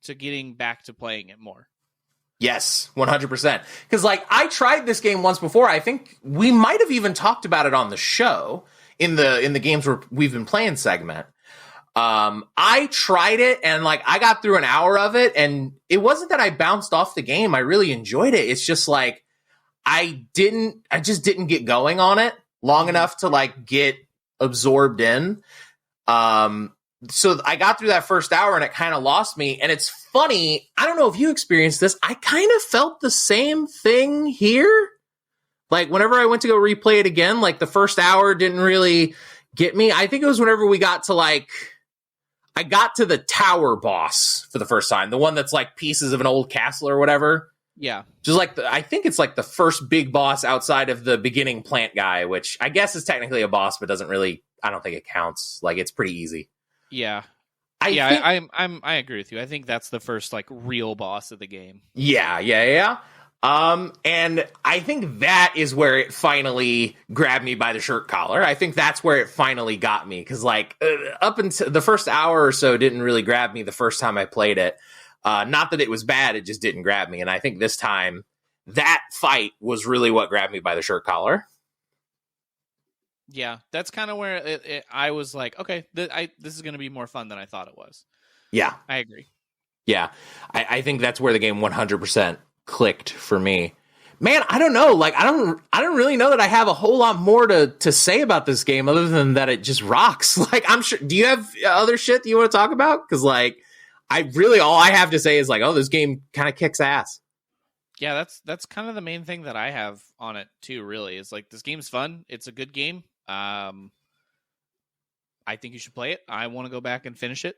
getting back to playing it more. Yes, 100%. Because, like, I tried this game once before. I think we might have even talked about it on the show in the games where we've been playing segment. I tried it and like I got through an hour of it and it wasn't that I bounced off the game. I really enjoyed it. It's just like I just didn't get going on it long enough to like get absorbed in. So I got through that first hour and it kind of lost me. And it's funny. I don't know if you experienced this. I kind of felt the same thing here. Like whenever I went to go replay it again, like the first hour didn't really get me. I think it was whenever we got to like, I got to the tower boss for the first time. The one that's like pieces of an old castle or whatever. Yeah. Just like, I think it's like the first big boss outside of the beginning plant guy, which I guess is technically a boss, but doesn't really, I don't think it counts. Like it's pretty easy. Yeah. I agree with you. I think that's the first like real boss of the game. Yeah. And I think that is where it finally grabbed me by the shirt collar. I think that's where it finally got me. Cause like up until the first hour or so didn't really grab me the first time I played it. Not that it was bad. It just didn't grab me. And I think this time that fight was really what grabbed me by the shirt collar. Yeah. That's kind of where I was like, okay, this is going to be more fun than I thought it was. Yeah. I agree. Yeah. I think that's where the game 100% clicked for me. Man, I don't know. Like, I don't really know that I have a whole lot more to say about this game other than that it just rocks. Like, I'm sure. Do you have other shit that you want to talk about? Because like, all I have to say is like, oh, this game kind of kicks ass. Yeah, that's kind of the main thing that I have on it too. Really, is like this game's fun. It's a good game. I think you should play it. I want to go back and finish it.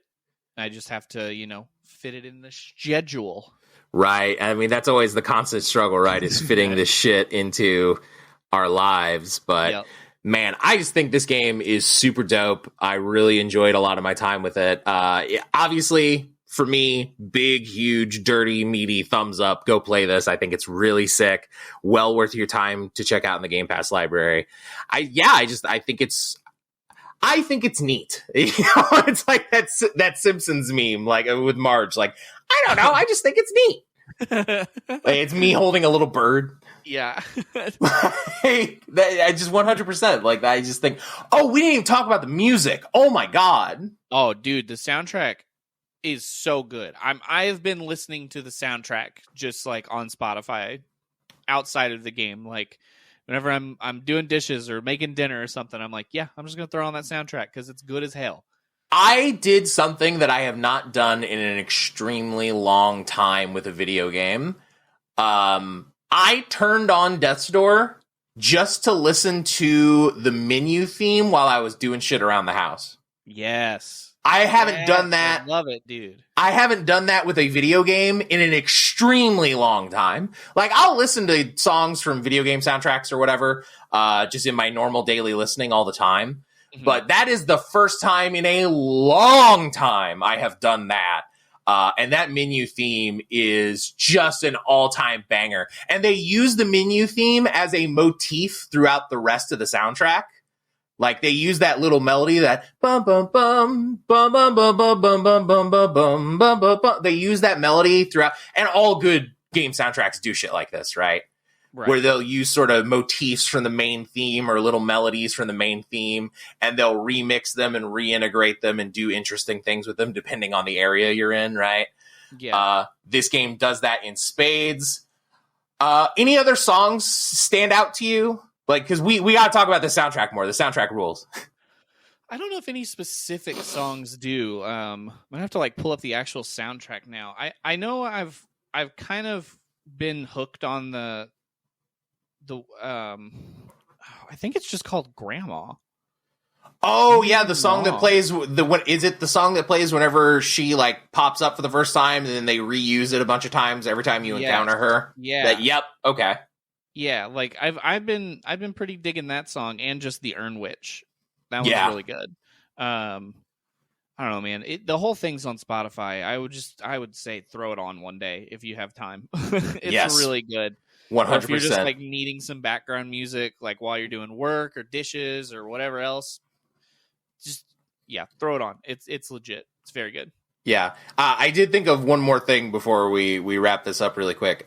I just have to, fit it in the schedule. Right. I mean, that's always the constant struggle, right? Is fitting this shit into our lives. But yep. Man, I just think this game is super dope. I really enjoyed a lot of my time with it. Obviously, for me, big, huge, dirty, meaty thumbs up. Go play this. I think it's really sick. Well worth your time to check out in the Game Pass library. I think it's neat. It's like that Simpsons meme, like with Marge. Like, I don't know. I just think it's neat. Like, it's me holding a little bird. Yeah. I just 100%. Like, I just think, oh, we didn't even talk about the music. Oh my God. Oh, dude, the soundtrack is so good. I've been listening to the soundtrack just like on Spotify outside of the game. Like, whenever I'm doing dishes or making dinner or something, I'm like, yeah, I'm just going to throw on that soundtrack because it's good as hell. I did something that I have not done in an extremely long time with a video game. I turned on Death's Door just to listen to the menu theme while I was doing shit around the house. Yes. I haven't done that. I love it, dude. I haven't done that with a video game in an extremely long time. Like, I'll listen to songs from video game soundtracks or whatever, just in my normal daily listening all the time. Mhm. But that is the first time in a long time I have done that. And that menu theme is just an all-time banger. And they use the menu theme as a motif throughout the rest of the soundtrack. Like, they use that little melody, that bum bum bum bum bum bum bum bum bum bum bum bum bum bum bum. They use that melody throughout, and all good game soundtracks do shit like this, right? Where they'll use sort of motifs from the main theme or little melodies from the main theme, and they'll remix them and reintegrate them and do interesting things with them depending on the area you're in, right? Yeah. This game does that in spades. Any other songs stand out to you? Like, because we got to talk about the soundtrack more. The soundtrack rules. I don't know if any specific songs do. I'm gonna have to like pull up the actual soundtrack now. I know I've kind of been hooked on the I think it's just called Grandma. Oh yeah, the song that plays is it the song that plays whenever she like pops up for the first time and then they reuse it a bunch of times every time you encounter her? Yeah. Yep. Okay. Yeah, like I've been pretty digging that song and just the Urn Witch. That one's really good. I don't know, man. The whole thing's on Spotify. I would say throw it on one day if you have time. It's really good. 100%. If you're just like needing some background music, like while you're doing work or dishes or whatever else, just throw it on. It's legit. It's very good. Yeah, I did think of one more thing before we wrap this up really quick.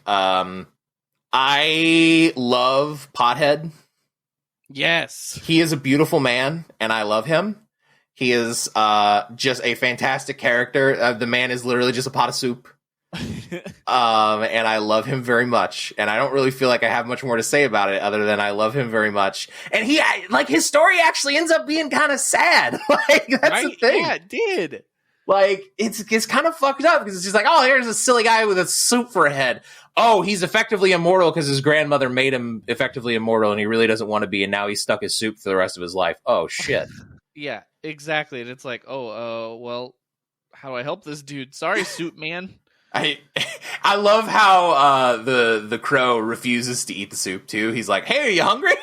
I love Pothead. Yes. He is a beautiful man, and I love him. He is just a fantastic character. The man is literally just a pot of soup. And I love him very much. And I don't really feel like I have much more to say about it other than I love him very much. And he, like, his story actually ends up being kind of sad. Like, that's the thing. Yeah, it did. Like, it's kind of fucked up because it's just like, oh, here's a silly guy with a soup for a head. Oh, he's effectively immortal because his grandmother made him effectively immortal and he really doesn't want to be, and now he's stuck his soup for the rest of his life. Oh, shit. Yeah, exactly. And it's like, well, how do I help this dude? Sorry, soup man. I love how the crow refuses to eat the soup, too. He's like, hey, are you hungry?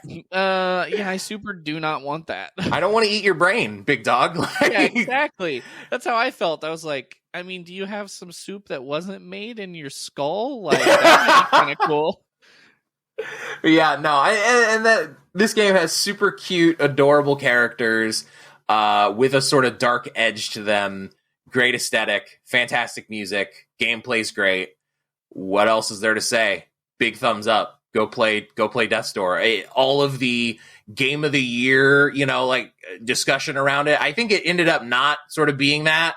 Yeah, I super do not want that. I don't want to eat your brain, big dog. Yeah, exactly. That's how I felt. I was like, I mean, do you have some soup that wasn't made in your skull? Like, that would be kind of cool. Yeah, no, and this game has super cute, adorable characters with a sort of dark edge to them. Great aesthetic, fantastic music, gameplay's great. What else is there to say? Big thumbs up. Go play Death's Door. All of the game of the year, like discussion around it. I think it ended up not sort of being that,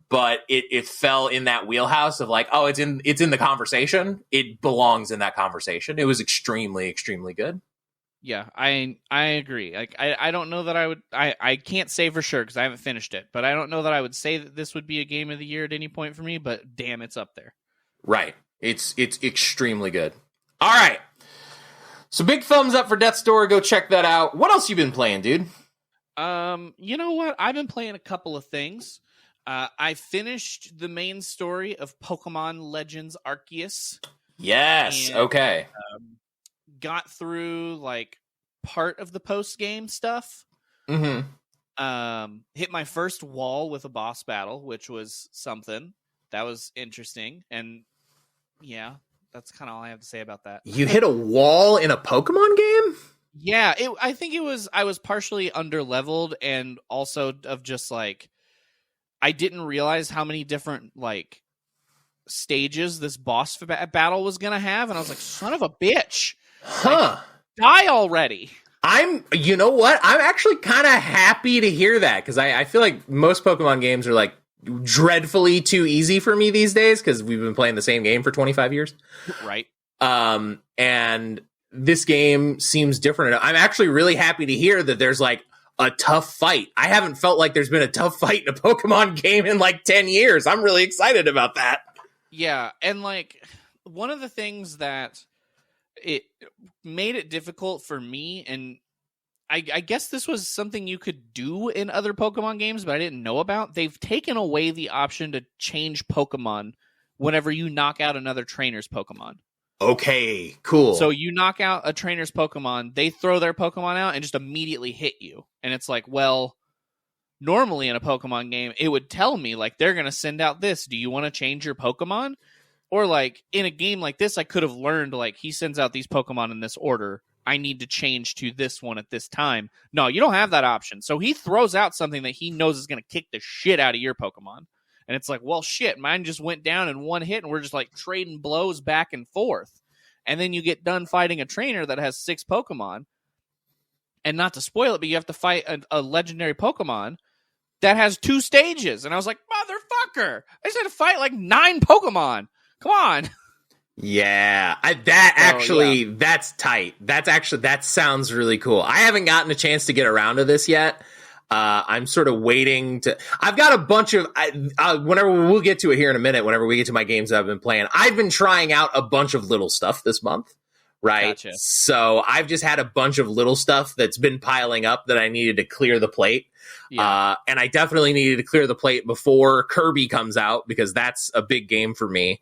but it fell in that wheelhouse of like, oh, it's in the conversation. It belongs in that conversation. It was extremely, extremely good. Yeah, I agree. Like, I don't know that I would. I can't say for sure because I haven't finished it, but I don't know that I would say that this would be a game of the year at any point for me. But damn, it's up there. Right. It's extremely good. All right. So big thumbs up for Death's Door. Go check that out. What else you been playing, dude? You know what? I've been playing a couple of things. I finished the main story of Pokemon Legends Arceus. Yes. And, okay. Got through like part of the post game stuff. Mm-hmm. Hit my first wall with a boss battle, which was something that was interesting. And yeah, that's kind of all I have to say about that. You hit a wall in a Pokemon game? Yeah, I think I was partially underleveled and also of just like, I didn't realize how many different like stages this boss battle was going to have. And I was like, son of a bitch. Huh. Like, die already. You know what? I'm actually kind of happy to hear that because I feel like most Pokemon games are like dreadfully too easy for me these days because we've been playing the same game for 25 years. Right. And this game seems different. I'm actually really happy to hear that there's like a tough fight. I haven't felt like there's been a tough fight in a Pokemon game in like 10 years. I'm really excited about that. Yeah. And like one of the things that it made it difficult for me, and I guess this was something you could do in other Pokemon games, but I didn't know about. They've taken away the option to change Pokemon whenever you knock out another trainer's Pokemon. Okay, cool. So you knock out a trainer's Pokemon, they throw their Pokemon out and just immediately hit you. And it's like, well, normally in a Pokemon game, it would tell me, like, they're going to send out this. Do you want to change your Pokemon? Or, like, in a game like this, I could have learned, like, he sends out these Pokemon in this order. I need to change to this one at this time. No, you don't have that option. So he throws out something that he knows is going to kick the shit out of your Pokemon. And it's like, well, shit, mine just went down in one hit, and we're just, like, trading blows back and forth. And then you get done fighting a trainer that has 6 Pokemon. And not to spoil it, but you have to fight a legendary Pokemon that has 2 stages. And I was like, motherfucker, I just had to fight, like, 9 Pokemon. Come on. Yeah, that's tight. That sounds really cool. I haven't gotten a chance to get around to this yet. I'm sort of waiting to. I've got a bunch of. Whenever we'll get to it here in a minute. Whenever we get to my games that I've been playing, I've been trying out a bunch of little stuff this month. Right. Gotcha. So I've just had a bunch of little stuff that's been piling up that I needed to clear the plate. Yeah. And I definitely needed to clear the plate before Kirby comes out because that's a big game for me.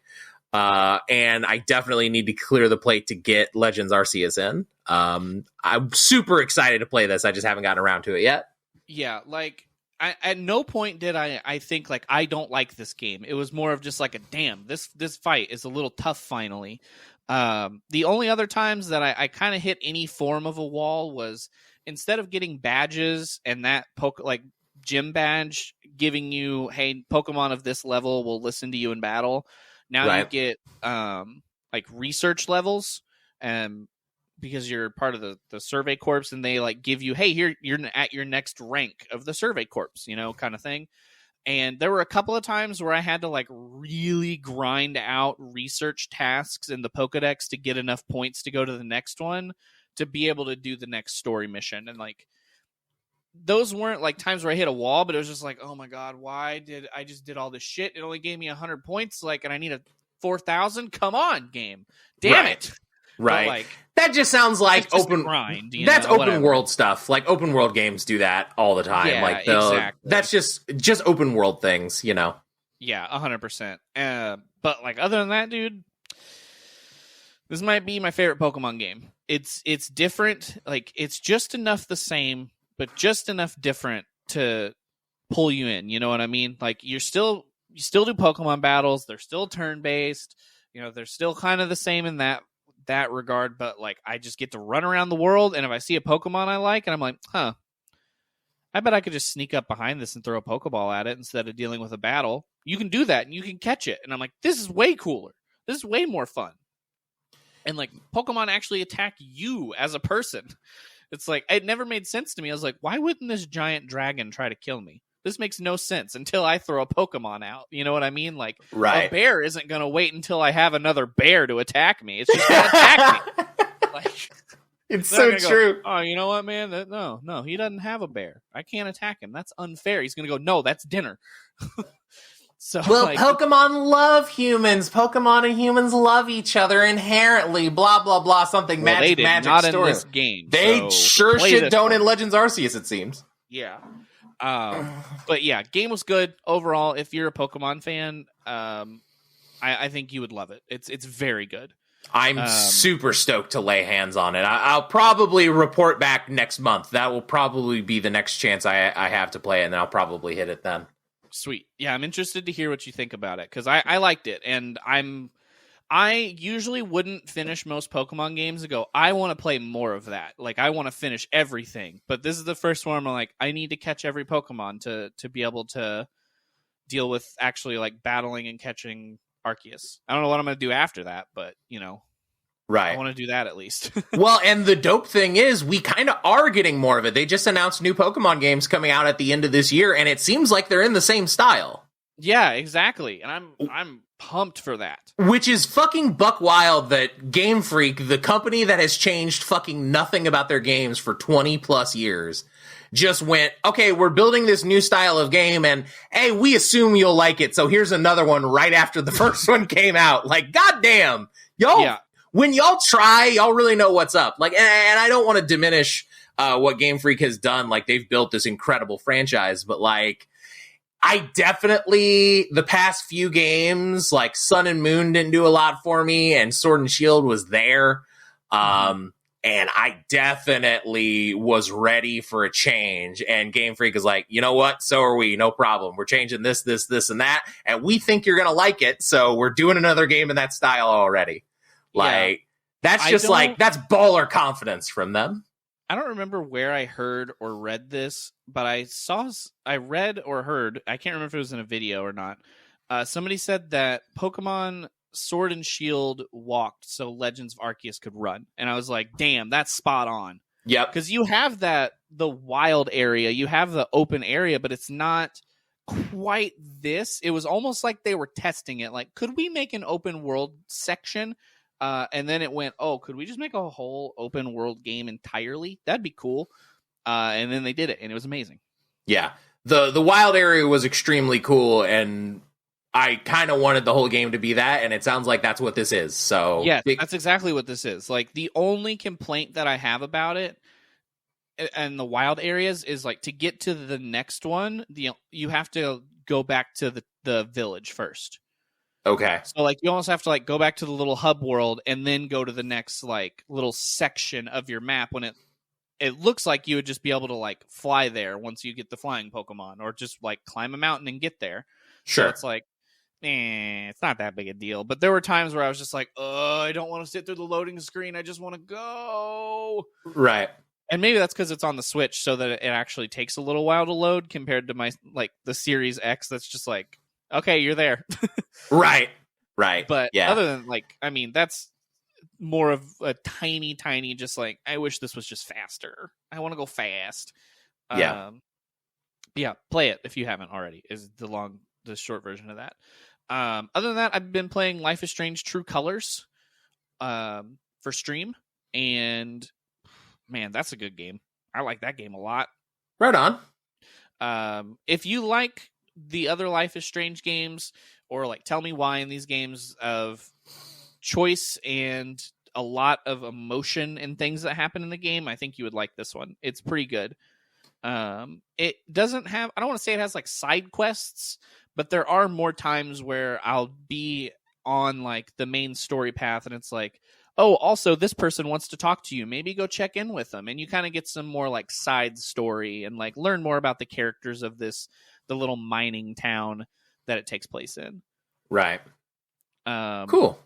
And I definitely need to clear the plate to get Legends Arceus in. I'm super excited to play this. I just haven't gotten around to it yet. Yeah, like, at no point did I think, like, I don't like this game. It was more of just like, damn, this fight is a little tough finally. The only other times that I kind of hit any form of a wall was instead of getting badges and that gym badge giving you, hey, Pokemon of this level will listen to you in battle. Now you get like research levels, because you're part of the Survey Corps, and they like give you, hey, here you're at your next rank of the Survey Corps, kind of thing. And there were a couple of times where I had to like really grind out research tasks in the Pokedex to get enough points to go to the next one to be able to do the next story mission. And like, those weren't like times where I hit a wall, but it was just like, oh my God, why did I just did all this shit? It only gave me 100 points, like, and I need a 4,000. Come on, game, damn it! Right, but, like, that just sounds like open grind. That's open world stuff. Like open world games do that all the time. Yeah, like exactly. That's just open world things, Yeah, 100%. But like other than that, dude, this might be my favorite Pokemon game. It's different. Like it's just enough the same, but just enough different to pull you in. You know what I mean? Like you still do Pokemon battles. They're still turn-based. They're still kind of the same in that regard, but like I just get to run around the world, and if I see a Pokemon I like, and I'm like, I bet I could just sneak up behind this and throw a Pokeball at it instead of dealing with a battle. You can do that, and you can catch it. And I'm like, this is way cooler. This is way more fun. And like Pokemon actually attack you as a person. It's like, it never made sense to me. I was like, why wouldn't this giant dragon try to kill me? This makes no sense until I throw a Pokemon out. You know what I mean? Like, a bear isn't going to wait until I have another bear to attack me. It's just going to attack me. Like, it's so true. Oh, you know what, man? No, he doesn't have a bear. I can't attack him. That's unfair. He's going to go, no, that's dinner. So, like, Pokemon love humans. Pokemon and humans love each other inherently. Blah blah blah. Something magic not story. In this game. They so sure shit don't in Legends Arceus. It seems. Yeah. But yeah, game was good overall. If you're a Pokemon fan, I think you would love it. It's very good. I'm super stoked to lay hands on it. I'll probably report back next month. That will probably be the next chance I have to play it, and I'll probably hit it then. Sweet. Yeah, I'm interested to hear what you think about it, because I liked it, and I usually wouldn't finish most Pokemon games and go, I want to play more of that. Like, I want to finish everything. But this is the first one where I'm like, I need to catch every Pokemon to be able to deal with actually, like, battling and catching Arceus. I don't know what I'm going to do after that, but, right. I want to do that at least. Well, and the dope thing is we kind of are getting more of it. They just announced new Pokemon games coming out at the end of this year, and it seems like they're in the same style. Yeah, exactly. And I'm pumped for that. Which is fucking buck wild that Game Freak, the company that has changed fucking nothing about their games for 20 plus years, just went, okay, we're building this new style of game, and hey, we assume you'll like it, so here's another one right after the first one came out. Like, goddamn, y'all, when y'all try, y'all really know what's up. Like, and I don't want to diminish what Game Freak has done. Like, they've built this incredible franchise, but like, I definitely, the past few games, like Sun and Moon didn't do a lot for me, and Sword and Shield was there. And I definitely was ready for a change. And Game Freak is like, you know what? So are we. No problem. We're changing this, and that. And we think you're going to like it. So we're doing another game in that style already. Like, that's just like, that's baller confidence from them. I don't remember where I heard or read this, but I read or heard, I can't remember if it was in a video or not. Somebody said that Pokemon Sword and Shield walked so Legends of Arceus could run. And I was like, damn, that's spot on. Yep. Because you have the wild area, you have the open area, but it's not quite this. It was almost like they were testing it. Like, could we make an open world section? And then it went, oh, could we just make a whole open world game entirely? That'd be cool. And then they did it, and it was amazing. Yeah. The wild area was extremely cool, and I kind of wanted the whole game to be that, and it sounds like that's what this is. So yeah, that's exactly what this is. Like, the only complaint that I have about it and the wild areas is, like, to get to the next one, you have to go back to the village first. Okay. So, like, you almost have to, like, go back to the little hub world and then go to the next, like, little section of your map when it looks like you would just be able to, like, fly there once you get the flying Pokemon, or just, like, climb a mountain and get there. Sure. So it's like, it's not that big a deal. But there were times where I was just like, I don't want to sit through the loading screen. I just want to go. Right. And maybe that's because it's on the Switch, so that it actually takes a little while to load compared to the Series X. That's just like, okay, you're there. Right. But yeah. other than, like, I mean, that's more of a tiny, just like, I wish this was just faster. I want to go fast. Yeah. Yeah, play it if you haven't already, is the short version of that. Other than that, I've been playing Life is Strange True Colors for stream, and man, that's a good game. I like that game a lot. Right on. If you like the other Life is Strange games, or like Tell Me Why in these games of choice and a lot of emotion and things that happen in the game, I think you would like this one. It's pretty good. It doesn't have, I don't want to say it has like side quests, but there are more times where I'll be on like the main story path and it's like, oh, also this person wants to talk to you. Maybe go check in with them. And you kind of get some more like side story and like learn more about the characters of the little mining town that it takes place in. Right. Cool.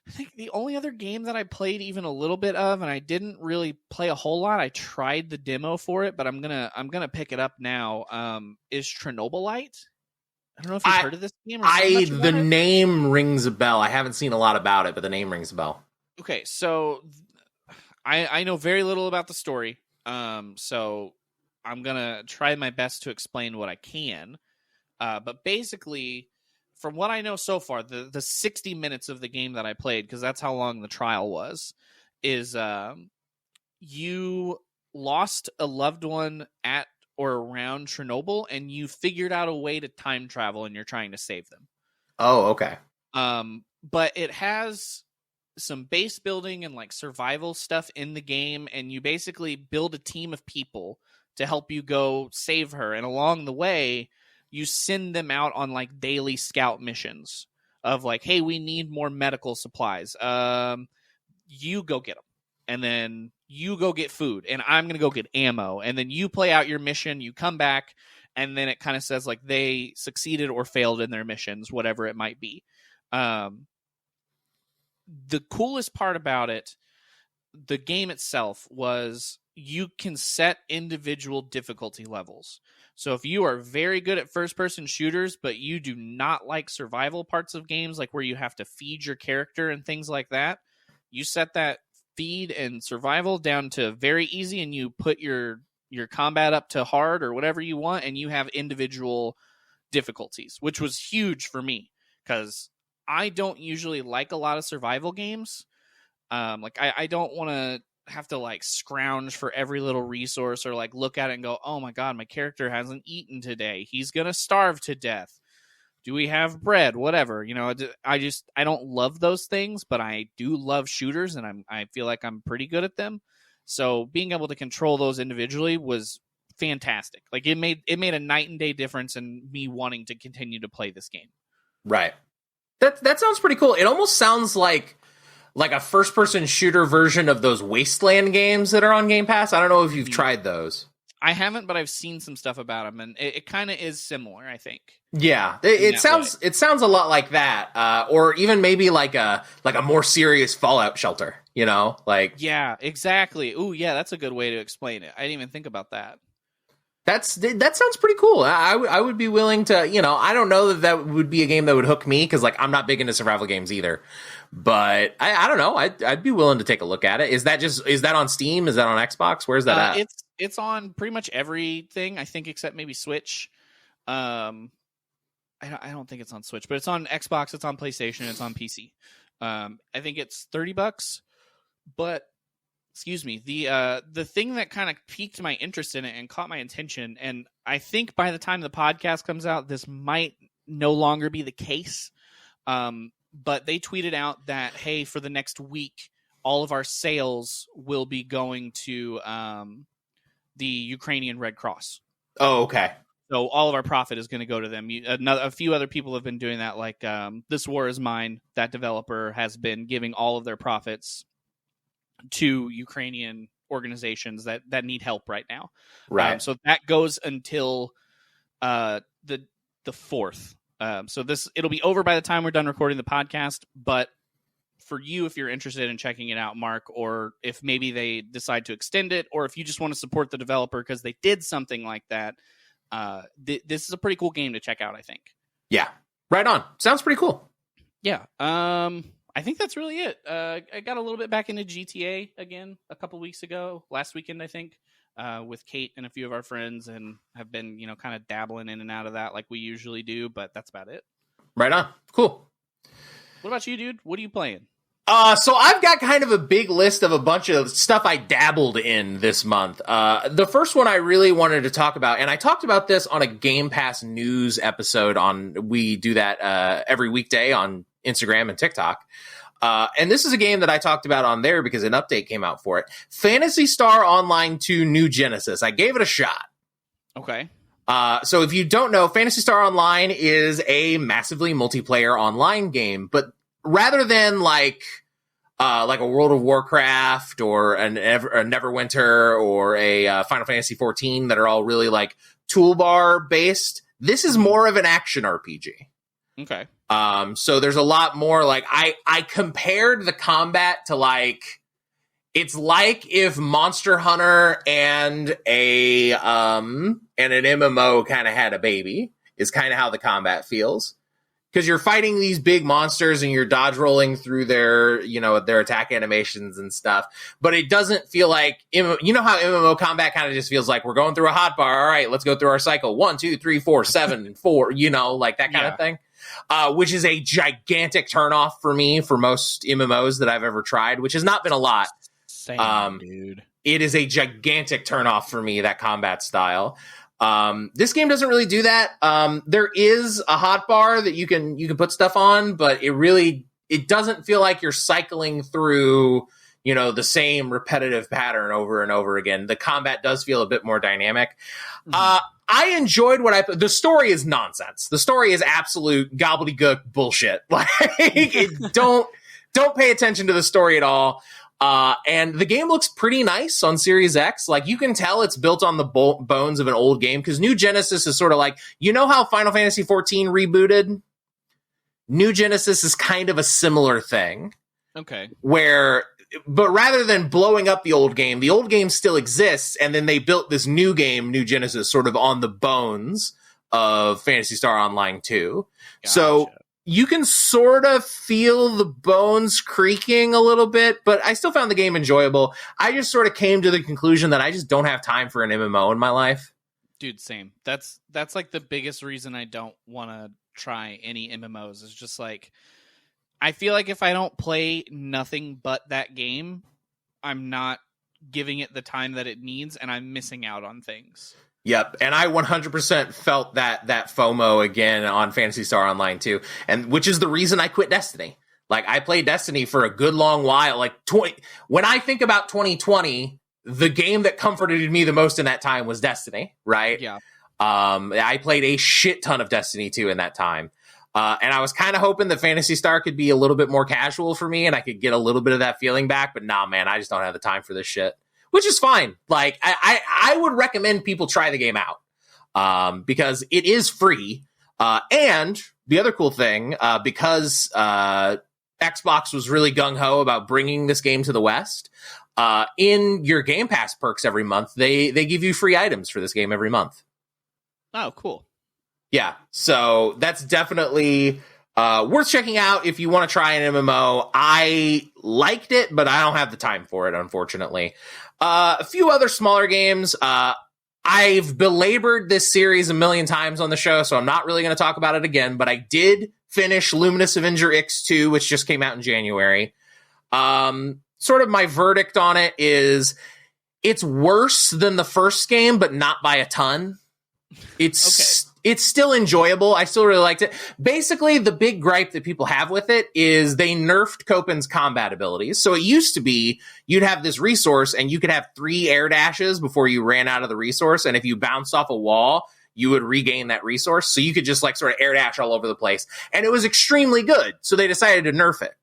I think the only other game that I played even a little bit of, and I didn't really play a whole lot, I tried the demo for it, but I'm gonna pick it up now, is Chernobylite. I don't know if you've heard of this game. The name rings a bell. I haven't seen a lot about it, but the name rings a bell. Okay, so I know very little about the story, so I'm gonna try my best to explain what I can. But basically, from what I know so far, the 60 minutes of the game that I played, because that's how long the trial was, is you lost a loved one at or around Chernobyl, and you figured out a way to time travel, and you're trying to save them. Oh, okay. But it has some base building and like survival stuff in the game, and you basically build a team of people to help you go save her, and along the way you send them out on like daily scout missions of like, hey, we need more medical supplies. You go get them. And then you go get food. And I'm going to go get ammo. And then you play out your mission. You come back. And then it kind of says like they succeeded or failed in their missions, whatever it might be. The coolest part about it, the game itself, was you can set individual difficulty levels. So if you are very good at first-person shooters, but you do not like survival parts of games, like where you have to feed your character and things like that, you set that feed and survival down to very easy, and you put your combat up to hard or whatever you want, and you have individual difficulties, which was huge for me because I don't usually like a lot of survival games. Like I don't want to have to like scrounge for every little resource or like look at it and go, oh my god, my character hasn't eaten today, he's gonna starve to death, do we have bread, whatever, you know. I don't love those things, but I do love shooters, and I feel like I'm pretty good at them. So being able to control those individually was fantastic. Like it made a night and day difference in me wanting to continue to play this game. Right. That sounds pretty cool. It almost sounds like a first-person shooter version of those Wasteland games that are on Game Pass. I don't know if you've tried those. I haven't, but I've seen some stuff about them, and it kind of is similar, I think. Yeah, it sounds a lot like that, or even maybe like a more serious Fallout Shelter. You know, like yeah, exactly. Ooh, yeah, that's a good way to explain it. I didn't even think about that. That sounds pretty cool. I would be willing to, I don't know that would be a game that would hook me because like I'm not big into survival games either. But I don't know. I'd be willing to take a look at it. Is that on Steam? Is that on Xbox? Where's that at? It's on pretty much everything, I think, except maybe Switch. I don't think it's on Switch, but it's on Xbox, it's on PlayStation, it's on PC. I think it's $30, but excuse me, the thing that kind of piqued my interest in it and caught my attention, and I think by the time the podcast comes out, this might no longer be the case. But they tweeted out that, hey, for the next week, all of our sales will be going to the Ukrainian Red Cross. Oh, okay. So all of our profit is going to go to them. A few other people have been doing that, like This War Is Mine. That developer has been giving all of their profits to Ukrainian organizations that need help right now. Right. So that goes until the 4th. So it'll be over by the time we're done recording the podcast. But for you, if you're interested in checking it out, Mark, or if maybe they decide to extend it, or if you just want to support the developer because they did something like that, this is a pretty cool game to check out, I think. Yeah. Right on. Sounds pretty cool. Yeah. I think that's really it. I got a little bit back into GTA again a couple weeks ago, last weekend, I think, with Kate and a few of our friends, and have been, kind of dabbling in and out of that like we usually do, but that's about it. Right on. Cool. What about you, dude? What are you playing? So I've got kind of a big list of a bunch of stuff I dabbled in this month. The first one I really wanted to talk about, and I talked about this on a Game Pass news episode we do that every weekday on Instagram and TikTok. And this is a game that I talked about on there because an update came out for it. Phantasy Star Online 2 New Genesis. I gave it a shot. Okay. So if you don't know, Phantasy Star Online is a massively multiplayer online game, but rather than like a World of Warcraft or a Neverwinter or a Final Fantasy 14 that are all really like toolbar based, this is more of an action RPG. Okay. So there's a lot more like I compared the combat to like, it's like if Monster Hunter and an MMO kind of had a baby, is kind of how the combat feels. Because you're fighting these big monsters and you're dodge rolling through their attack animations and stuff. But it doesn't feel like, how MMO combat kind of just feels like we're going through a hotbar. All right, let's go through our cycle. 1, 2, 3, 4, 7, 4, like that kind of thing. Which is a gigantic turnoff for me for most MMOs that I've ever tried, which has not been a lot. Same, dude. It is a gigantic turnoff for me, that combat style. This game doesn't really do that. There is a hotbar that you can put stuff on, but it doesn't feel like you're cycling through, the same repetitive pattern over and over again. The combat does feel a bit more dynamic. Mm-hmm. I enjoyed the story is nonsense. The story is absolute gobbledygook bullshit. Like, don't pay attention to the story at all. And the game looks pretty nice on Series X. Like, you can tell it's built on the bones of an old game, because New Genesis is sort of like, how Final Fantasy 14 rebooted? New Genesis is kind of a similar thing. Okay. But rather than blowing up the old game still exists, and then they built this new game, New Genesis, sort of on the bones of Phantasy Star Online 2. Gotcha. So you can sort of feel the bones creaking a little bit, but I still found the game enjoyable. I just sort of came to the conclusion that I just don't have time for an MMO in my life. Dude, same. That's like the biggest reason I don't want to try any MMOs. Is just like, I feel like if I don't play nothing but that game, I'm not giving it the time that it needs, and I'm missing out on things. Yep, and I 100% felt that FOMO again on Phantasy Star Online 2, and which is the reason I quit Destiny. Like, I played Destiny for a good long while. Like, when I think about 2020, the game that comforted me the most in that time was Destiny, right? Yeah. I played a shit ton of Destiny 2 in that time. And I was kind of hoping that Phantasy Star could be a little bit more casual for me and I could get a little bit of that feeling back. But nah, man, I just don't have the time for this shit, which is fine. Like, I would recommend people try the game out because it is free. And the other cool thing, because Xbox was really gung-ho about bringing this game to the West, in your Game Pass perks every month, they give you free items for this game every month. Oh, cool. Yeah, so that's definitely worth checking out if you want to try an MMO. I liked it, but I don't have the time for it, unfortunately. A few other smaller games. I've belabored this series a million times on the show, so I'm not really going to talk about it again, but I did finish Luminous Avenger X2, which just came out in January. Sort of my verdict on it is it's worse than the first game, but not by a ton. It's still enjoyable. I still really liked it. Basically, the big gripe that people have with it is they nerfed Copen's combat abilities. So it used to be you'd have this resource and you could have 3 air dashes before you ran out of the resource. And if you bounced off a wall, you would regain that resource. So you could just like sort of air dash all over the place. And it was extremely good. So they decided to nerf it.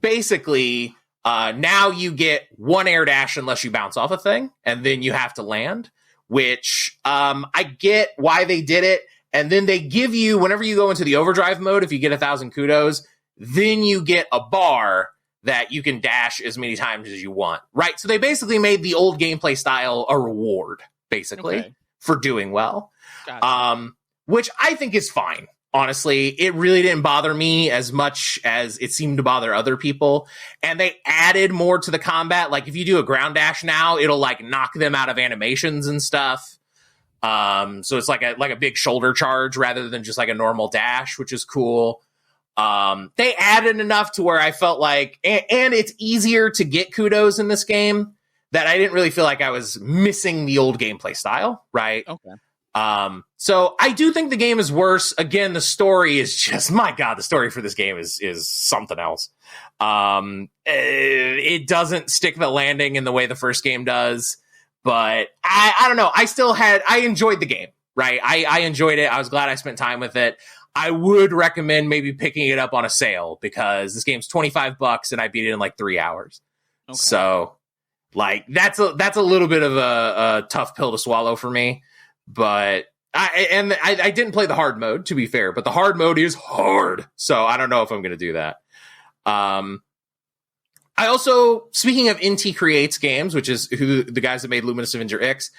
Basically, now you get 1 air dash unless you bounce off a thing. And then you have to land. Which I get why they did it. And then they give you, whenever you go into the overdrive mode, if you get 1,000 kudos, then you get a bar that you can dash as many times as you want. Right? So they basically made the old gameplay style a reward, basically, for doing well. Gotcha. Which I think is fine. Honestly, it really didn't bother me as much as it seemed to bother other people. And they added more to the combat. Like if you do a ground dash now, it'll like knock them out of animations and stuff. So it's like a big shoulder charge rather than just like a normal dash, which is cool. They added enough to where I felt like, and it's easier to get kudos in this game that I didn't really feel like I was missing the old gameplay style. Right. Okay. So I do think the game is worse. Again, the story is just, my God, the story for this game is something else. It doesn't stick the landing in the way the first game does, but I don't know. I enjoyed the game, right? I enjoyed it. I was glad I spent time with it. I would recommend maybe picking it up on a sale because this game's $25 and I beat it in like 3 hours. Okay. So like, that's a little bit of a tough pill to swallow for me. But I didn't play the hard mode, to be fair, but the hard mode is hard. So I don't know if I'm going to do that. I also, speaking of NT Creates games, which is who the guys that made Luminous Avenger X,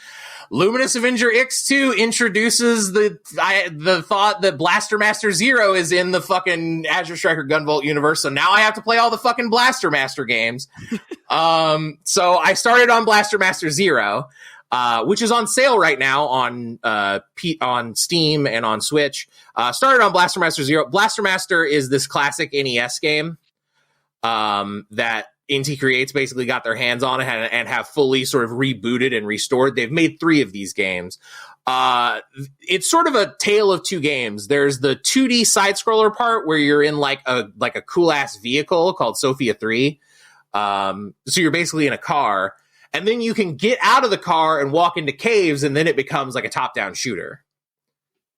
Luminous Avenger X2 introduces the thought that Blaster Master Zero is in the fucking Azure Striker Gunvolt universe. So now I have to play all the fucking Blaster Master games. So I started on Blaster Master Zero. Which is on sale right now on Steam and on Switch. Started on Blaster Master Zero. Blaster Master is this classic NES game that NT Creates basically got their hands on and have fully sort of rebooted and restored. They've made 3 of these games. It's sort of a tale of 2 games. There's the 2D side-scroller part where you're in like a cool-ass vehicle called Sophia 3. So you're basically in a car. And then you can get out of the car and walk into caves, and then it becomes like a top-down shooter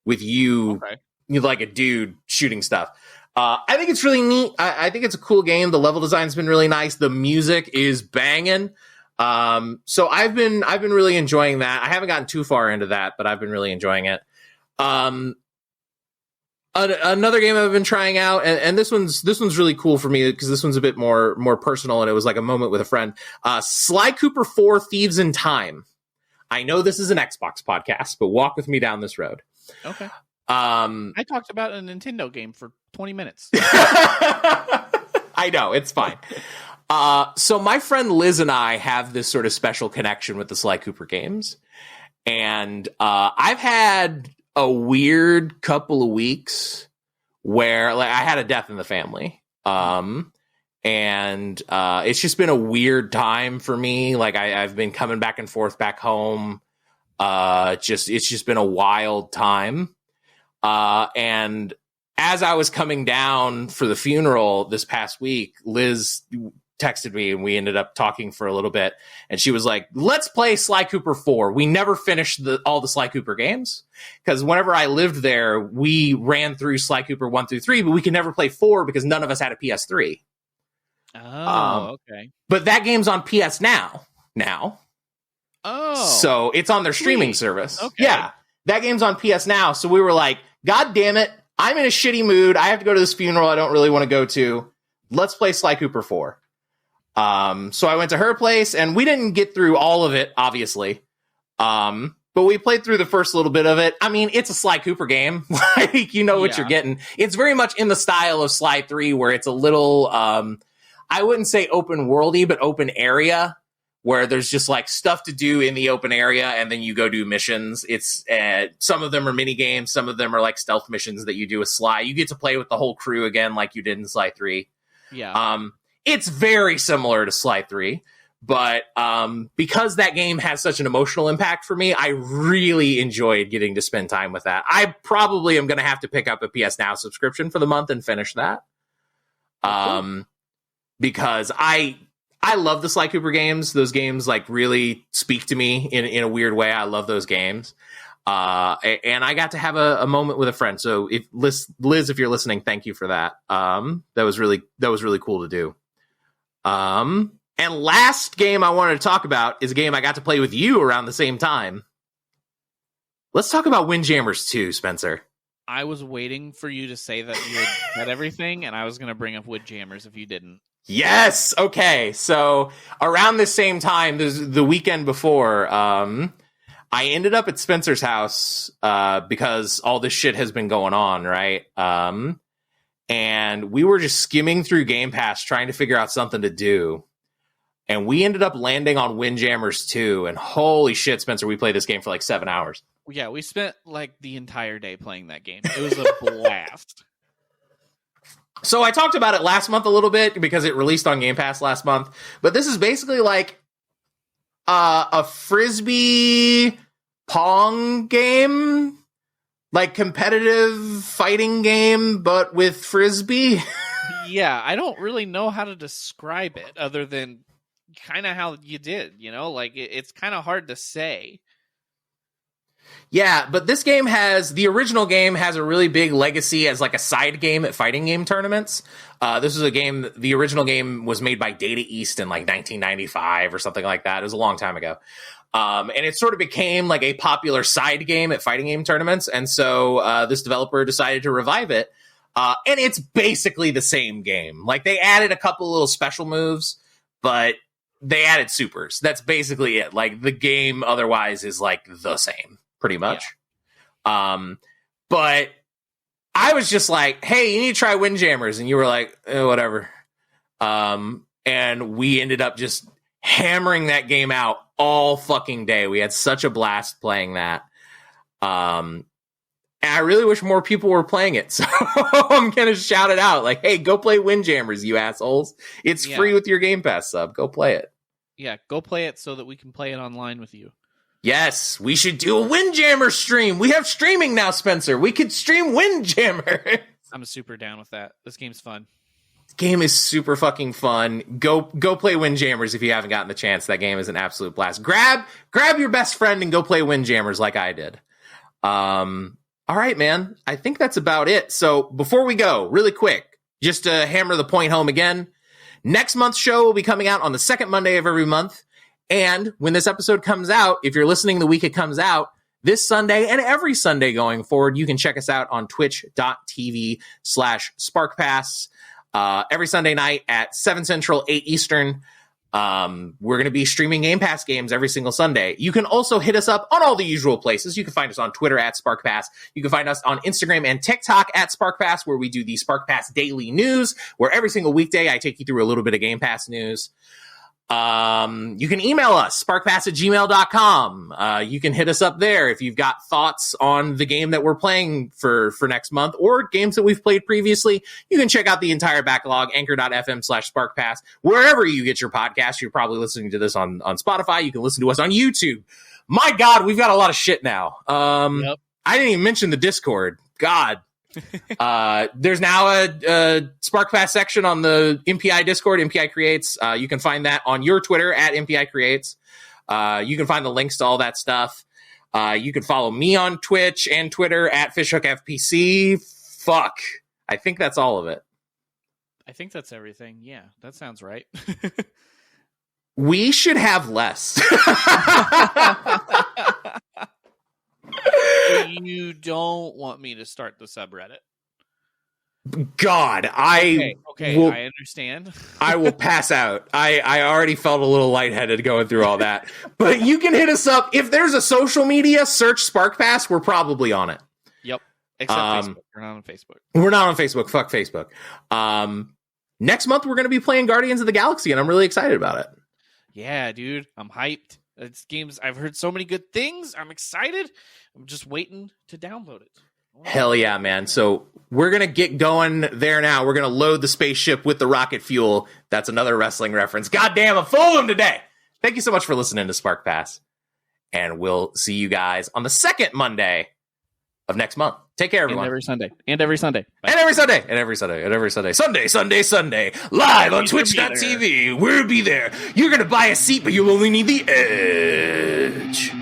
with you like a dude shooting stuff. I think it's really neat. I think it's a cool game. The level design's been really nice. The music is banging. So I've been really enjoying that. I haven't gotten too far into that, but I've been really enjoying it. Another game I've been trying out, and this one's really cool for me because this one's a bit more personal, and it was like a moment with a friend. Sly Cooper 4: Thieves in Time. I know this is an Xbox podcast, but walk with me down this road. Okay. I talked about a Nintendo game for 20 minutes. I know, it's fine. So my friend Liz and I have this sort of special connection with the Sly Cooper games, and I've had a weird couple of weeks where like I had a death in the family. And it's just been a weird time for me. Like I've been coming back and forth back home. It's just been a wild time. And as I was coming down for the funeral this past week, Liz texted me and we ended up talking for a little bit. And she was like, let's play Sly Cooper 4. We never finished all the Sly Cooper games because whenever I lived there, we ran through Sly Cooper 1 through 3, but we could never play 4 because none of us had a PS3. Oh, okay. But that game's on PS Now. Oh. So it's on their streaming service. Okay. Yeah. That game's on PS Now. So we were like, God damn it. I'm in a shitty mood. I have to go to this funeral I don't really want to go to. Let's play Sly Cooper 4. So I went to her place and we didn't get through all of it, obviously. But we played through the first little bit of it. I mean, it's a Sly Cooper game. Like, you know what you're getting. It's very much in the style of Sly 3 where it's a little, I wouldn't say open worldy, but open area where there's just like stuff to do in the open area. And then you go do missions. It's, some of them are mini games. Some of them are like stealth missions that you do with Sly. You get to play with the whole crew again, like you did in Sly 3. Yeah. It's very similar to Sly 3, but because that game has such an emotional impact for me, I really enjoyed getting to spend time with that. I probably am going to have to pick up a PS Now subscription for the month and finish that. Because I love the Sly Cooper games. Those games like really speak to me in a weird way. I love those games. And I got to have a moment with a friend. So if Liz, if you're listening, thank you for that. That was really cool to do. And last game I wanted to talk about is a game I got to play with you around the same time. Let's talk about Windjammers 2, Spencer. I was waiting for you to say that you had everything, and I was going to bring up Windjammers if you didn't. Yes. Okay. So around the same time, the weekend before, I ended up at Spencer's house, because all this shit has been going on. Right. And we were just skimming through Game Pass trying to figure out something to do. And we ended up landing on Windjammers 2. And holy shit, Spencer, we played this game for like 7 hours. Yeah, we spent like the entire day playing that game. It was a blast. So I talked about it last month a little bit because it released on Game Pass last month. But this is basically like a Frisbee Pong game. Like competitive fighting game, but with Frisbee. Yeah, I don't really know how to describe it other than kind of how you did, you know? Like, it's kind of hard to say. Yeah, but the original game has a really big legacy as like a side game at fighting game tournaments. This is a game, the original game was made by Data East in like 1995 or something like that. It was a long time ago. And it sort of became like a popular side game at fighting game tournaments. And so this developer decided to revive it. And it's basically the same game. Like they added a couple little special moves, but they added supers. That's basically it. Like the game otherwise is like the same, pretty much. Yeah. But I was just like, hey, you need to try Windjammers. And you were like, whatever. And we ended up just hammering that game out all fucking day. We had such a blast playing that. And I really wish more people were playing it. So I'm going to shout it out. Like, hey, go play Windjammers, you assholes. It's free with your Game Pass sub. Go play it. Yeah, go play it so that we can play it online with you. Yes, we should do a Windjammer stream. We have streaming now, Spencer. We could stream Windjammer. I'm super down with that. This game's fun. Game is super fucking fun. Go play Windjammers if you haven't gotten the chance. That game is an absolute blast. Grab your best friend and go play Windjammers like I did. All right, man. I think that's about it. So before we go, really quick, just to hammer the point home again, next month's show will be coming out on the second Monday of every month. And when this episode comes out, if you're listening the week it comes out, this Sunday and every Sunday going forward, you can check us out on twitch.tv/SparkPass. Every Sunday night at 7 Central, 8 Eastern. We're going to be streaming Game Pass games every single Sunday. You can also hit us up on all the usual places. You can find us on Twitter at SparkPass. You can find us on Instagram and TikTok at SparkPass, where we do the SparkPass Daily News, where every single weekday I take you through a little bit of Game Pass news. You can email us, sparkpass@gmail.com. You can hit us up there if you've got thoughts on the game that we're playing for next month or games that we've played previously. You can check out the entire backlog, anchor.fm/sparkpass. Wherever you get your podcast, you're probably listening to this on Spotify. You can listen to us on YouTube. My God, we've got a lot of shit now. Yep. I didn't even mention the Discord. God. There's now a SparkPass section on the MPI Discord, MPI Creates. You can find that on your Twitter at MPI Creates. You can find the links to all that stuff. You can follow me on Twitch and Twitter at FishhookFPC. Fuck. I think that's all of it. I think that's everything. Yeah, that sounds right. We should have less. You don't want me to start the subreddit. God, Okay, will, I understand. I will pass out. I already felt a little lightheaded going through all that. But you can hit us up. If there's a social media, search SparkPass. We're probably on it. Yep. Except Facebook. We're not on Facebook. We're not on Facebook. Fuck Facebook. Next month, we're going to be playing Guardians of the Galaxy, and I'm really excited about it. Yeah, dude. I'm hyped. It's games. I've heard so many good things. I'm excited. I'm just waiting to download it. Hell yeah, man. So we're going to get going there now. We're going to load the spaceship with the rocket fuel. That's another wrestling reference. Goddamn, I'm full of them today. Thank you so much for listening to SparkPass. And we'll see you guys on the second Monday of next month. Take care, everyone. And every Sunday. And every Sunday. Bye. And every Sunday. And every Sunday. And every Sunday. Sunday. Live on Twitch.tv. We'll be there. You're going to buy a seat, but you'll only need the edge.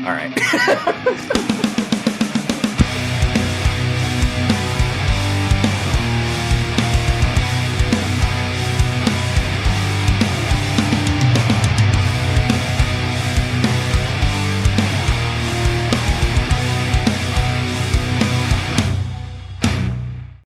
All right.